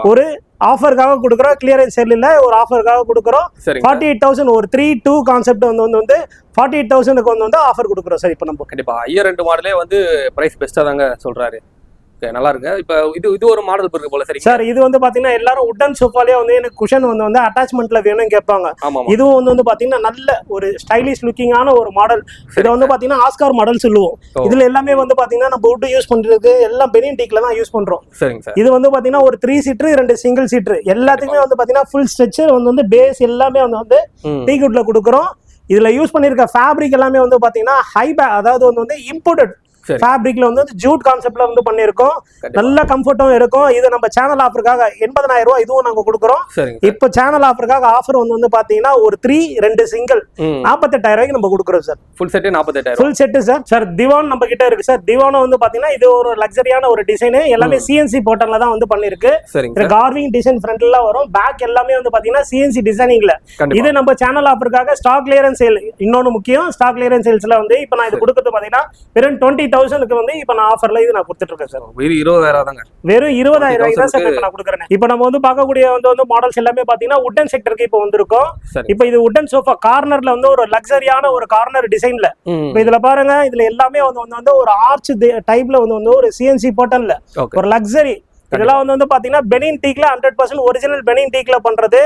ஒரு ஆஃபருக்காக கொடுக்குறோம். கிளியரன்ஸ் சேல் இல்ல, ஒரு ஆஃபருக்காக கொடுக்குறோம். 48,000 ஒரு 3-2 கான்செப்ட் வந்து 48,000க்கு வந்து ஆஃபர் கொடுக்குறோம் சார். இப்போ நம்ம கண்டிப்பா ஐயர் 2 மாடலே வந்து பிரைஸ் பெஸ்டா தாங்க சொல்றாரு. நல்லா இருக்கு. இப்ப இது ஒரு மாடல் இருக்கு போல. சரி சார், இது வந்து பாத்தீங்கன்னா எல்லாரும் உட்டன் சோஃபாலே வந்து எனக்கு குஷன் வந்து அட்டாச்மெண்ட்ல வேணும்னு கேட்பாங்க. இதுவும் வந்து பாத்தீங்கன்னா நல்ல ஒரு ஸ்டைலிஷ் லுக்கிங்கான ஒரு மாடல். இது வந்து பாத்தீங்கன்னா ஆஸ்கார் மாடல் சொல்லுவோம். இதுல எல்லாமே வந்து பாத்தீங்கன்னா நம்ம வுட் யூஸ் பண்றதுக்கு எல்லாம் பெனின் டீக்ல தான் யூஸ் பண்றோம். இது வந்து பாத்தீங்கன்னா ஒரு 3 சீட்டர் 2 சிங்கிள் சீட்டர் எல்லாத்துக்குமே வந்து பாத்தீங்கன்னா ஃபுல் ஸ்ட்ரெச்சர் வந்து பேஸ் எல்லாமே வந்து டீக் வுட்ல கொடுக்குறோம். இதுல யூஸ் பண்ணிருக்க ஃபேப்ரிக் எல்லாமே வந்து பாத்தீங்கன்னா அதாவது வந்து இம்போர்ட்டட் ஃபேப்ரிக்ல வந்து ஜூட் கான்செப்ட்ல வந்து பண்ணிருக்கோம். நல்ல கம்ஃபர்ட்டும் இருக்கும். இது நம்ம சேனல் ஆஃபருக்காக 80,000 ரூபாய் இதுவும் நாங்க கொடுக்குறோம். இப்போ சேனல் ஆஃபருக்காக ஆஃபர் வந்து பாத்தீங்கன்னா ஒரு 3-2 சிங்கிள் 48,000 ரூபாய்க்கு நம்ம கொடுக்குறோம் sir. Full set 48,000. Full set sir. Sir divan நம்ம கிட்ட இருக்கு சார். திவானும் வந்து பாத்தீங்கன்னா இது ஒரு லக்ஸரியான ஒரு டிசைன். எல்லாமே சிஎன்சி பேட்டர்ன்ல தான் வந்து பண்ணிருக்கு. கார்விங் டிசைன் ஃப்ரண்ட்ல வரும். பேக் எல்லாமே வந்து பாத்தீங்கன்னா சிஎன்சி டிசைனிங்ல. இது நம்ம சேனல் ஆஃபருக்காக ஸ்டாக் கிளியரன்ஸ் சேல். இன்னொன்னு முக்கியம், ஸ்டாக் கிளியரன்ஸ் சேல்ஸ்ல வந்து இப்போ நான் இது கொடுக்கிறது பாத்தீங்கன்னா வெறும் 20,000 வந்து இப்ப நான் ஆஃபர்ல இது நான் கொடுத்துட்டு இருக்கேன் சார். வெறும் 20,000 தாங்க. வெறும் 20,000 ரூபாய்க்கு தான் சார் நான் கொடுக்குறேன். இப்போ நம்ம வந்து பார்க்கக்கூடிய வந்து மாடல்ஸ் எல்லாமே பாத்தீங்கன்னா உட்டன் செக்டருக்கு இப்போ வந்திருக்கோம். இப்போ இது உட்டன் சோஃபா கார்னர்ல வந்து ஒரு லக்ஸரியான ஒரு கார்னர் டிசைன்ல. இப்போ இதுல பாருங்க, இதுல எல்லாமே வந்து ஒரு ஆர்ச் டைப்ல வந்து ஒரு சிஎன்சி பேட்டர்ன்ல ஒரு லக்ஸரி. இதெல்லாம் வந்து பாத்தீங்கன்னா பெனின் டீக்ல 100% ஒரிஜினல் பெனின் டீக்ல பண்றது.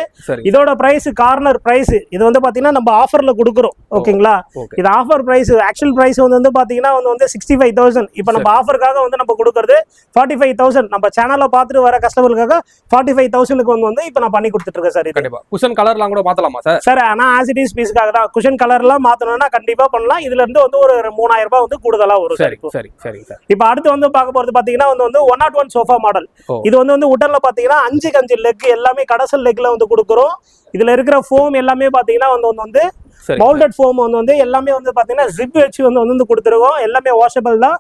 இதோட பிரைஸ் கார்னர் பிரைஸ் இது வந்து பாத்தீங்கன்னா நம்ம ஆஃபர்ல கொடுக்குறோம். ஓகேங்களா? இது ஆஃபர் பிரைஸ். ஆக்சுவல் பிரைஸ் வந்து பாத்தீங்கன்னா வந்து 65,000. இப்போ நம்ம ஆஃபருக்காக வந்து நம்ம கொடுக்கறது 45,000. நம்ம சேனல்ல பார்த்துட்டு வர கஸ்டமருக்காக 45,000க்கு வந்து இப்போ நான் பண்ணி கொடுத்துட்டு இருக்கேன் சார். கண்டிப்பா குஷன் கலர்லாம் கூட மாத்தலாமா சார்? சார் ஆனா ஆஸ் இட் இஸ் பீஸ்க்காக தான். குஷன் கலர்லாம் மாத்தணும்னா கண்டிப்பா பண்ணலாம். இதுல இருந்து வந்து ஒரு 3,000 ரூபாய் வந்து கூடுதலா வரும். சரி சரி சரி சார். இப்போ அடுத்து வந்து பார்க்க போறது பாத்தீங்கன்னா வந்து 101 சோஃபா மாடல். இது வந்து உடல்ல பாத்தீங்கன்னா 5 லெக் எல்லாமே கடசல் லெக்ல வந்து கொடுக்குறோம். இதுல இருக்கிற ஃபோம் எல்லாமே பாத்தீங்கன்னா வந்து மவுல்டட் ஃபோம் வந்து எல்லாமே வந்து பாத்தீங்கன்னா ஜிப் வச்சு வந்து கொடுத்துருக்கோம். எல்லாமே வாஷபிள் தான்.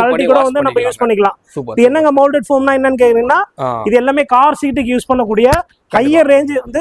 கழட்டி கூட வந்து நம்ம யூஸ் பண்ணிக்கலாம். இது என்னங்க மவுல்டட் ஃபோம்னா என்னன்னு கேக்குறீங்கன்னா, இது எல்லாமே கார் சீட்டுக்கு யூஸ் பண்ணக்கூடிய ஹையர் ரேஞ்ச் வந்து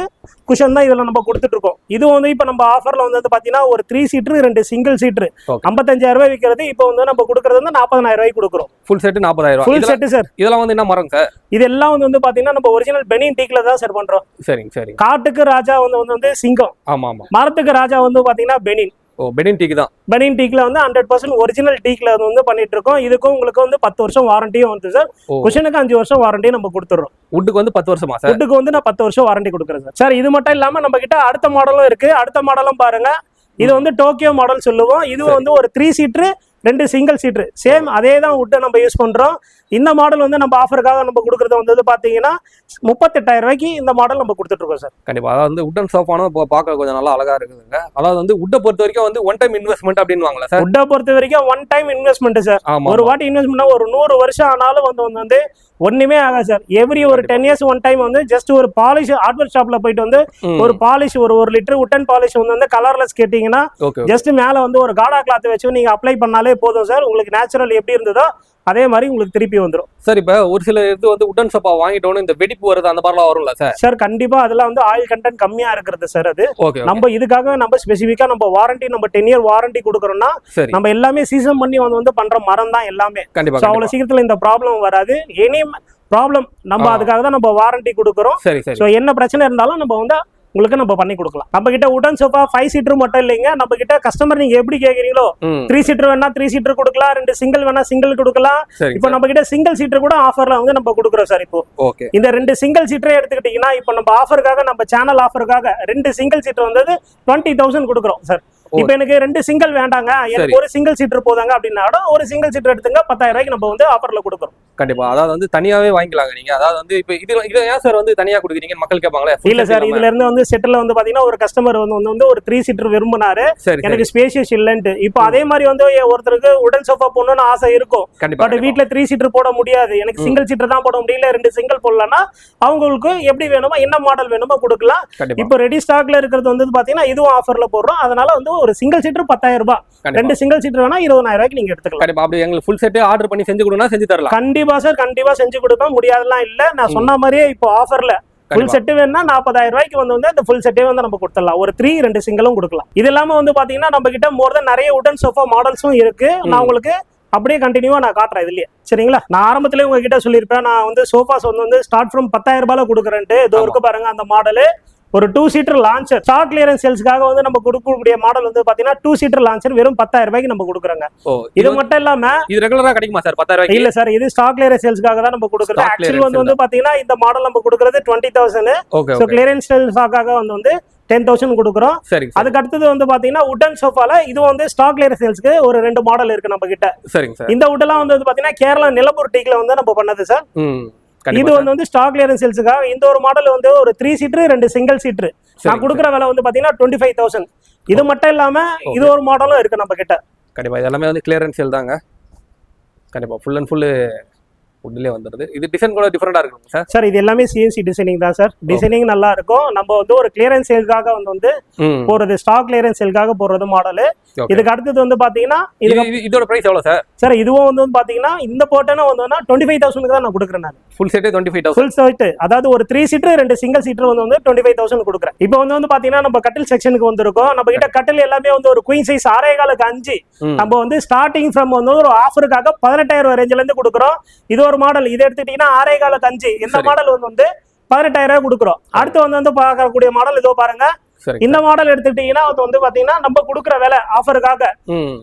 குஷன் தான் இதுல நம்ம கொடுத்துட்டு இருக்கோம். இது வந்து இப்ப நம்ம ஆஃபர்ல வந்து பாத்தீங்கன்னா ஒரு 3 சீட்டர் 2 சிங்கிள் சீட்டர் 55,000 ரூபாய் விற்கிறது. இப்போ வந்து நம்ம கொடுக்கறது வந்து 40,000 ரூபாய்க்கு கொடுக்குறோம். Full set 40,000. Full set sir. இதெல்லாம் வந்து என்ன மரம் சார்? இதெல்லாம் வந்து பாத்தீங்கன்னா நம்ம ஒரிஜினல் பெனின் டீக்ல தான் சார் பண்றோம். சரி சரி. காட்டுக்கு ராஜா வந்து சிங்கம். ஆமா ஆமா. மரத்துக்கு ராஜா வந்து பாத்தீங்கன்னா பெனின். பெனின் டீக் தான். பெனின் டீக்ல வந்து 100% ஒரிஜினல் டீக்ல வந்து பண்ணிட்டு இருக்கோம். இதுக்கும் உங்களுக்கு வந்து 10 வருஷம் வாரண்டியும் வந்து சார். குஷனுக்கு 5 வருஷம் வாரண்டியும் நம்ம கொடுத்துறோம். வுட்டுக்கு வந்து 10 வருஷமா சார்? வுட்டுக்கு வந்து நான் 10 வருஷம் வாரண்டி கொடுக்குறேன் சார். சார் இது மட்டும் இல்லாம நம்ம கிட்ட அடுத்த மாடலும் இருக்கு. அடுத்த மாடலும் பாருங்க. இது வந்து டோக்கியோ மாடல் சொல்லுவோம். இது வந்து ஒரு 3 சீட்டர் 2 சிங்கிள் சீட்டர் சேம் அதே தான் வுட்டை நம்ம யூஸ் பண்றோம். இந்த மாடல் வந்து நம்ம ஆஃபருக்காக நம்ம கொடுக்கறது வந்து பாத்தீங்கன்னா 38,000 ரூபாய்க்கு இந்த மாடல் நம்ம கொடுத்துட்டு இருக்கோம் சார். கண்டிப்பா. அதாவது வந்து உட்டன் சோஃபானும் இப்போ பார்க்க கொஞ்சம் நல்லா அழகா இருக்குதுங்க. அதாவது வந்து உட்டை பொறுத்த வரைக்கும் வந்து ஒன் டைம் இன்வெஸ்ட்மெண்ட் அப்படின்னு வாங்கலாம் சார். உட்டை பொறுத்த வரைக்கும் ஒன் டைம் இன்வெஸ்ட்மெண்ட் சார். ஒரு வாட்டி இன்வெஸ்ட்மெண்ட் ஒரு 100 வருஷம் ஆனாலும் வந்து ஒண்ணுமே ஆகாது சார். எவ்ரி ஒரு 10 இயர்ஸ் ஒன் டைம் வந்து ஜஸ்ட் ஒரு பாலிஷ் ஹார்ட்வேர் ஷாப்ல போயிட்டு வந்து ஒரு பாலிஷ் ஒரு லிட்டர் உட்டன் பாலிஷ் வந்து கலர்லெஸ் கேட்டீங்கன்னா ஜஸ்ட் மேல வந்து ஒரு காடா கிளாத் வச்சு நீங்க அப்ளை பண்ணாலே போதும் சார். உங்களுக்கு நேச்சுரல் எப்படி இருந்ததோ அதே மாதிரி உங்களுக்கு திருப்பி வந்துடும் சார். இப்ப ஒரு சில இது வந்து உட்டன் சோஃபா வாங்கிட்டோன்னு இந்த வெடிப்பு வருது அந்த மாதிரிலாம் வரும்ல சார்? சார் கண்டிப்பா அதெல்லாம் வந்து ஆயில் கண்டென்ட் கம்மியா இருக்கிறது சார். அது நம்ம இதுக்காக நம்ம ஸ்பெசிஃபிக்கா நம்ம வாரண்டி நம்ம 10 இயர் வாரண்டி கொடுக்குறோம்னா நம்ம எல்லாமே சீசன் பண்ணி வந்து பண்ற மரம் தான் எல்லாமே. அவ்வளவு சீக்கிரத்துல இந்த ப்ராப்ளம் வராது. எனி ப்ராப்ளம் நம்ம அதுக்காக தான் நம்ம வாரண்டி கொடுக்குறோம். என்ன பிரச்சனை இருந்தாலும் நம்ம வந்து உங்களுக்கு நம்ம பண்ணி கொடுக்கலாம். நம்ம கிட்ட உடன் சோஃபா 5 சீட்டர் மட்டும் இல்லைங்க, நம்ம கிட்ட கஸ்டமர் நீங்க எப்படி கேக்குறீங்களோ 3 சீட்டர் வேணா 3 சீட்டர் கொடுக்கலாம், 2 சிங்கிள் வேணா சிங்கிள் கொடுக்கலாம். இப்போ நம்ம கிட்ட சிங்கிள் சீட்டர் கூட ஆஃபர்ல வந்து நம்ம கொடுக்குறோம் சார். இப்போ இந்த 2 சிங்கிள் சீட்டரே எடுத்துக்கிட்டீங்கன்னா இப்போ நம்ம ஆஃபருக்காக நம்ம சேனல் ஆஃபருக்காக 2 சிங்கிள் சீட்டர் வந்து 20,000 கொடுக்குறோம் சார். இப்போ எனக்கு 2 சிங்கிள் வேண்டாங்க, எனக்கு ஒரு சிங்கிள் சீட்டர் போதாங்க அப்படின்னா ஒரு சிங்கிள் சீட்டர் எடுத்துங்க 10,000 ரூபாய்க்கு நம்ம வந்து ஆஃபர்ல கொடுக்குறோம். கண்டிப்பா. அதாவது வந்து தனியாவே வாங்கிக்கலாங்க நீங்க. அதாவது வந்து இப்போ இது ஏன் சார் வந்து தனியா கொடுக்குறீங்க மக்கள் கேட்பாங்களே? இல்ல சார், இதுல இருந்து வந்து செட்டில் வந்து பாத்தீங்கன்னா ஒரு கஸ்டமர் வந்து ஒரு 3 சீட்டர் விரும்பினாரு, எனக்கு ஸ்பேஷியஸ் இல்லன்ட்டு. இப்போ அதே மாதிரி வந்து ஒருத்தருக்கு உடன் சோஃபா போடணும்னு ஆசை இருக்கும், பட் வீட்டுல 3 சீட்டர் போட முடியாது, எனக்கு சிங்கிள் சீட்டர் தான் போட முடியல, 2 சிங்கிள் போடலன்னா அவங்களுக்கு எப்படி வேணுமோ என்ன மாடல் வேணுமோ கொடுக்கலாம். இப்போ ரெடி ஸ்டாக்ல இருக்கிறது வந்து பாத்தீங்கன்னா இதுவும் ஆஃபர்ல போடுறோம். அதனால வந்து ஒரு சிங்கிள் சீட்டர் 10,000 ரூபாய், 2 சிங்கிள் சீட்டர் வேணா 20,000 ரூபாய்க்கு நீங்க எடுத்துக்கலாம். கண்டிப்பா. அப்படி எங்களுக்கு ஃபுல் செட் ஆர்டர் பண்ணி செஞ்சு கொடுனா செஞ்சு தரலாம். கண்டிப்பா சார், கண்டிப்பா செஞ்சு கொடுப்போம். முடியாதெல்லாம் இல்ல, நான் சொன்ன மாதிரியே இப்போ ஆஃபர்ல ஃபுல் செட் வேணா 40,000 ரூபாய்க்கு வந்து இந்த ஃபுல் செட்டே வந்து நம்ம கொடுத்துடலாம். ஒரு 3 2 சிங்கிளும் கொடுக்கலாம். இது இல்லாம வந்து பாத்தீங்கன்னா நம்ம கிட்ட மோர் தென் நிறைய உடன் சோஃபா மாடல்ஸும் இருக்கு. நான் உங்களுக்கு அப்படியே கண்டினியூவா நான் காட்டுறேன் இதுலயே, சரிங்களா? நான் ஆரம்பத்திலேயே உங்ககிட்ட சொல்லியிருப்பேன், நான் வந்து சோஃபாஸ் வந்து ஸ்டார்ட் ஃப்ரம் 10,000 ரூபாயில கொடுக்குறேன்ட்டு. இதோ இருக்கு பாருங்க அந்த மாடலு, ஒரு 2 சீட்டர் லான்ச்சர். ஸ்டாக் கிளியரன்ஸ் சேல்ஸ்க்காக வந்து நம்ம கொடுக்கக்கூடிய மாடல் வந்து பாத்தீங்கன்னா 2 சீட்டர் லான்ச்சர் வெறும் 10,000 ரூபாய்க்கு நம்ம கொடுக்குறோங்க. இது மட்டும் இல்லாம இது ரெகுலரா கிடைக்குமா சார் 10,000 ரூபாய்க்கு? இல்ல சார், இது ஸ்டாக் கிளியரன்ஸ் சேல்ஸ்க்காக தான் நம்ம கொடுக்குறது. ஆக்சுவலி வந்து பாத்தீங்கன்னா இந்த மாடல் நம்ம கொடுக்குறது 20,000. சோ கிளியரன்ஸ் சேல்ஸ்க்காக வந்து 10,000 கொடுக்குறோம். அதுக்கு அடுத்தது வந்து பாத்தீங்கன்னா உடன் சோஃபால இது வந்து ஸ்டாக் கிளியரன்ஸ் சேல்ஸ்க்கு ஒரு 2 மாடல் இருக்கு நம்ம கிட்ட. சரிங்க சார். இந்த உட்டெல்லாம் வந்து பாத்தீங்கன்னா கேரளா நிலம்பூர் டீக்ல வந்து நம்ம பண்ணது சார். இது வந்து ஸ்டாக் கிளியரன்ஸ் சேல்ஸ்க்காக இந்த ஒரு மாடல் வந்து ஒரு 3 சீட்டர் 2 சிங்கிள் சீட்டர் நான் கொடுக்குற விலை வந்து பாத்தீங்கன்னா 25,000. இது மட்டும் இல்லாம இது ஒரு மாடலும் இருக்கு நம்ம கிட்ட. கண்டிப்பா இது எல்லாமே வந்து கிளியரன்ஸ் சேல் தாங்க. கண்டிப்பா ஃபுல் அண்ட் ஃபுல் உட்லயே வந்துருது. இது டிசைன் கூட டிஃபரெண்டா இருக்கும் சார். சார் இது எல்லாமே சிஎன்சி டிசைனிங் தான் சார். டிசைனிங் நல்லா இருக்கும். நம்ம வந்து ஒரு கிளியரன்ஸ் சேல்காக வந்து போறது, ஸ்டாக் கிளியரன்ஸ் சேல்காக போறது மாடல். இதுக்கு அடுத்தது வந்து பாத்தீங்கன்னா இதோட பிரைஸ் எவ்வளவு சார்? சார் இதுவும் வந்து பாத்தீங்கன்னா இந்த போட்டனா வந்து 25,000 தான் நான் கொடுக்குறேன். நான் ஃபுல் செட் 25,000. ஃபுல் செட் அதாவது ஒரு 3 சீட்டர் 2 சிங்கிள் சீட்டர் வந்து 25,000 கொடுக்குறேன். இப்போ வந்து பாத்தீங்கன்னா நம்ம கட்டில் செக்ஷனுக்கு வந்திருக்கோம். நம்ம கிட்ட கட்டில் எல்லாமே வந்து ஒரு குயின் சைஸ் 6.5 நம்ம வந்து ஸ்டார்டிங் ஃப்ரம் வந்து ஒரு ஆஃபருக்காக 18,000 ரேஞ்சில இருந்து கொடுக்குறோம். இது ஒரு மாடல். இது எடுத்துட்டீங்கன்னா 6.5 இந்த மாடல் வந்து 18,000 ரூபாய் கொடுக்குறோம். அடுத்து வந்து பார்க்கக்கூடிய மாடல் இதோ பாருங்க. இந்த மாடல் எடுத்துட்டீங்கன்னா வந்து பாத்தீங்கன்னா நம்ம கொடுக்குற விலை ஆஃபருக்காக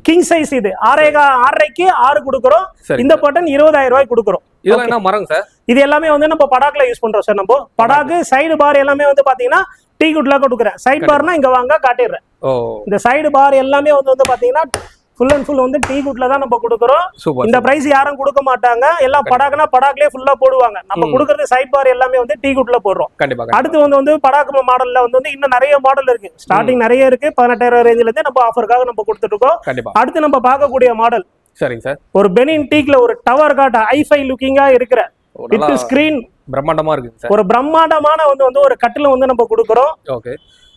கிங் சைஸ் இது 6.5க்கு 6 கொடுக்குறோம். இந்த பட்டன் 20,000 ரூபாய் கொடுக்குறோம். இதெல்லாம் என்ன மரம் சார்? இது எல்லாமே வந்து நம்ம படாக்ல யூஸ் பண்றோம் சார். நம்ம படாக்கு சைடு பார் எல்லாமே வந்து பாத்தீங்கன்னா டீ குட்ல கொடுக்குறேன். சைடு பார்னா இங்க வாங்க காட்டிடுறேன். இந்த சைடு பார் எல்லாமே வந்து பாத்தீங்கன்னா ஃபுல் அண்ட் ஃபுல் வந்து டீ குட்ல தான் நம்ம கொடுக்குறோம். இந்த பிரைஸ் யாரும் கொடுக்க மாட்டாங்க. எல்லாம் படாக்குனா படாக்லயே ஃபுல்லா போடுவாங்க. நம்ம கொடுக்கறது சைட் பார் எல்லாமே வந்து டீ குட்ல போடுறோம். அடுத்து வந்து படாக்கு மாடல்ல வந்து இன்னும் நிறைய மாடல் இருக்கு. ஸ்டார்டிங் நிறைய இருக்கு. 18,000 ரேஞ்சில இருந்து நம்ம ஆஃபருக்காக நம்ம கொடுத்துட்டு இருக்கோம். அடுத்து நம்ம பார்க்கக்கூடிய மாடல் சரிங்க சார், ஒரு பெனின் டீக்ல ஒரு டவர் காட்ட ஹைஃபை லுக்கிங்கா இருக்கிற வித் ஸ்கிரீன் பிரம்மாண்டமா இருக்கு சார். ஒரு பிரம்மாண்டமான வந்து ஒரு கட்டில வந்து நம்ம கொடுக்குறோம். ஓகே,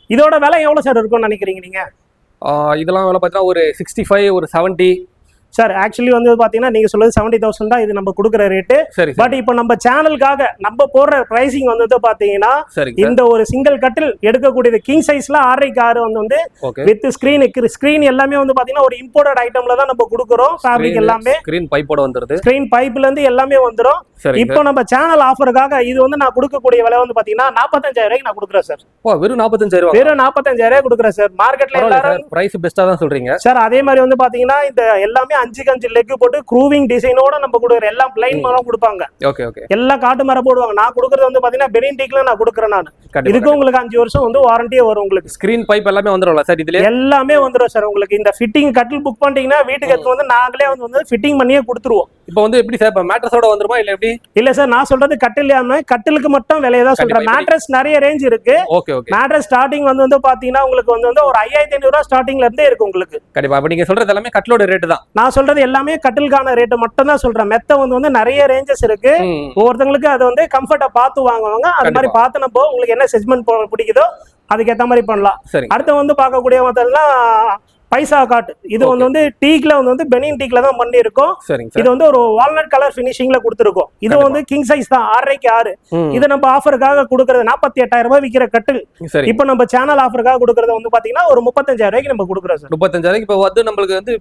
இதோட விலை எவ்வளவு சார் இருக்கும்னு நினைக்கிறீங்க நீங்க? இதெல்லாம் வேலை பார்த்தீங்கன்னா ஒரு 65 ஒரு 70 சார். ஆக்சுவலி வந்து பாத்தீங்கன்னா நீங்க சொல்றது 70,000 தான் இது நம்ம கொடுக்குற ரேட்டு. பட் இப்போ நம்ம சேனலுக்காக நம்ம போடுற பிரைசிங் வந்து பாத்தீங்கன்னா இந்த ஒரு சிங்கிள் கட்டில் எடுக்கக்கூடியது கிங் சைஸ்ல 6.6 வந்து வித் ஸ்கிரீன் எல்லாமே வந்து பாத்தீங்கன்னா ஒரு இம்போர்ட்டட் ஐட்டம்ல தான் நம்ம கொடுக்குறோம். ஃபேப்ரிக் எல்லாமே ஸ்கிரீன் பைப்போட வந்துருது. ஸ்கிரீன் பைப்ல இருந்து எல்லாமே வந்துரும். இப்போ நம்ம சேனல் ஆஃபருக்காக இது வந்து நான் கொடுக்கக்கூடிய விலை வந்து பாத்தீங்கன்னா 45,000 ரூபாய்க்கு நான் கொடுக்குறேன் சார். வெறும் 45,000 ரூபாய்? வெறும் 45,000 ரூபாய் கொடுக்குறேன் சார். மார்க்கெட்ல எல்லாரும் பிரைஸ் பெஸ்டா தான் சொல்றீங்க சார். அதே மாதிரி வந்து பாத்தீங்கன்னா இந்த எல்லாமே 5 லெக் போட்டு க்ரூவிங் டிசைனோட நம்ம கொடுக்குற எல்லாம் பிளைன் மரம் கொடுப்பாங்க. ஓகே ஓகே, எல்லாம் காட்டு மரம் போடுவாங்க. நான் கொடுக்குறது வந்து பாத்தீங்கன்னா பெனின் டீக்ல நான் கொடுக்குறேன். நான் இதுக்கு உங்களுக்கு 5 வருஷம் வந்து வாரண்டியே வரும். உங்களுக்கு ஸ்கிரீன் பைப் எல்லாமே வந்துரும்ல சார்? இதுல எல்லாமே வந்துரும் சார். உங்களுக்கு இந்த ஃபிட்டிங் கட்டில் புக் பண்ணிட்டீங்கன்னா வீட்டுக்கு எடுத்து வந்து நாங்களே வந்து ஃபிட்டிங் பண்ணியே கொடுத்துருவோம். இப்போ வந்து எப்படி சார், இப்போ மேட்ரஸோட வந்துருமா இல்ல எப்படி? இல்ல சார், நான் சொல்றது கட்டிலுக்கு மட்டும் விலையை தான் சொல்றேன். மேட்ரஸ் நிறைய ரேஞ்ச் இருக்கு. ஓகே ஓகே, மேட்ரஸ் ஸ்டார்டிங் வந்து பாத்தீங்கன்னா உங்களுக்கு வந்து ஒரு 5,500 ரூபாய் ஸ்டார்டிங்ல இருந்தே இருக்கு உங்களுக்கு. கண்டிப்பா. அப்ப நீங்க சொல்றது எல்லாமே கட்டிலோட ரேட் தான். நான் சொல்றது எல்லாமே கட்டிலுக்கான ரேட் மட்டும் தான் சொல்றேன். மெத்த வந்து நிறைய ரேஞ்சஸ் இருக்கு. ஒவ்வொருத்தங்களுக்கு அது வந்து கம்ஃபர்ட்டா பார்த்து வாங்குவாங்க. அது மாதிரி பார்த்து நம்ம உங்களுக்கு என்ன செக்மெண்ட் பிடிக்குதோ அதுக்கேற்ற மாதிரி பண்ணலாம். அடுத்து வந்து பார்க்கக்கூடிய மத்தெல்லாம் பைசா காட். இது வந்து டீக்ல வந்து பெனின் டீக்ல தான் பண்ணி இருக்கோம். இது வந்து ஒரு வால்நட் கலர் பினிஷிங்ல கொடுத்துருக்கோம். இது வந்து கிங் சைஸ் தான் 6.6. இது நம்ம ஆஃபருக்காக கொடுக்கறது 48,000 ரூபாய் விற்கிற கட்டில். இப்போ நம்ம சேனல் ஆஃபருக்காக கொடுக்கறது வந்து பாத்தீங்கன்னா ஒரு 35,000 ரூபாய்க்கு நம்ம கொடுக்குறோம் சார். 35,000. இப்போ வந்து நம்மளுக்கு வந்து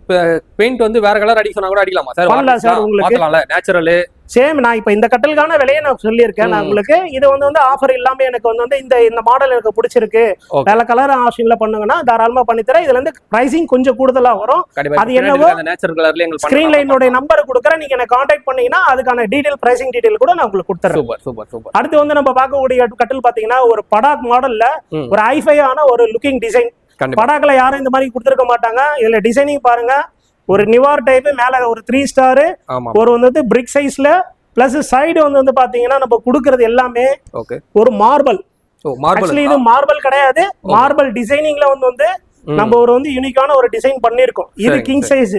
பெயிண்ட் வந்து வேற கலர் அடிக்க சொன்னா கூட அடிக்கலாமா சார்? பண்ணலாம் சார். உங்களுக்கு நேச்சுரல் சேம் நான் இப்ப இந்த கட்டலுக்கான விலையை நான் சொல்லியிருக்கேன் நான் உங்களுக்கு. இது வந்து ஆஃபர் இல்லாம எனக்கு வந்து இந்த மாடல் எனக்கு பிடிச்சிருக்கு, வேற கலர் ஆப்ஷன்ல பண்ணுங்கன்னா தாராளமா பண்ணித்தரேன். இதுல இருந்து பிரைசிங் கொஞ்சம் கூடுதலா வரும். அது என்னவோ ஸ்கிரீன்ல என்னோட நம்பர் கொடுக்குறேன், நீங்க என்ன கான்டாக்ட் பண்ணீங்கன்னா அதுக்கான டீடைல் பிரைசிங் டீடைல் கூட நான் உங்களுக்கு கொடுத்துறேன். அடுத்து வந்து நம்ம பார்க்கக்கூடிய கட்டில் பாத்தீங்கன்னா ஒரு படாக் மாடல்ல ஒரு ஹைஃபையான ஒரு லுக்கிங் டிசைன். படாக்ல யாரும் இந்த மாதிரி கொடுத்துருக்க மாட்டாங்க. இதுல டிசைனிங் பாருங்க, ஒரு நிவார் டைப், மேல ஒரு 3 ஸ்டார், ஒரு வந்து பிரிக் சைஸ்ல, பிளஸ் சைடு வந்து பாத்தீங்கன்னா நம்ம கொடுக்கறது எல்லாமே ஒரு மார்பிள். ஆக்சுவலி இது மார்பிள் கிடையாது, மார்பிள் டிசைனிங்ல வந்து நம்ம ஒரு வந்து யூனிக்கான ஒரு டிசைன் பண்ணிருக்கோம். இது கிங் சைஸ்.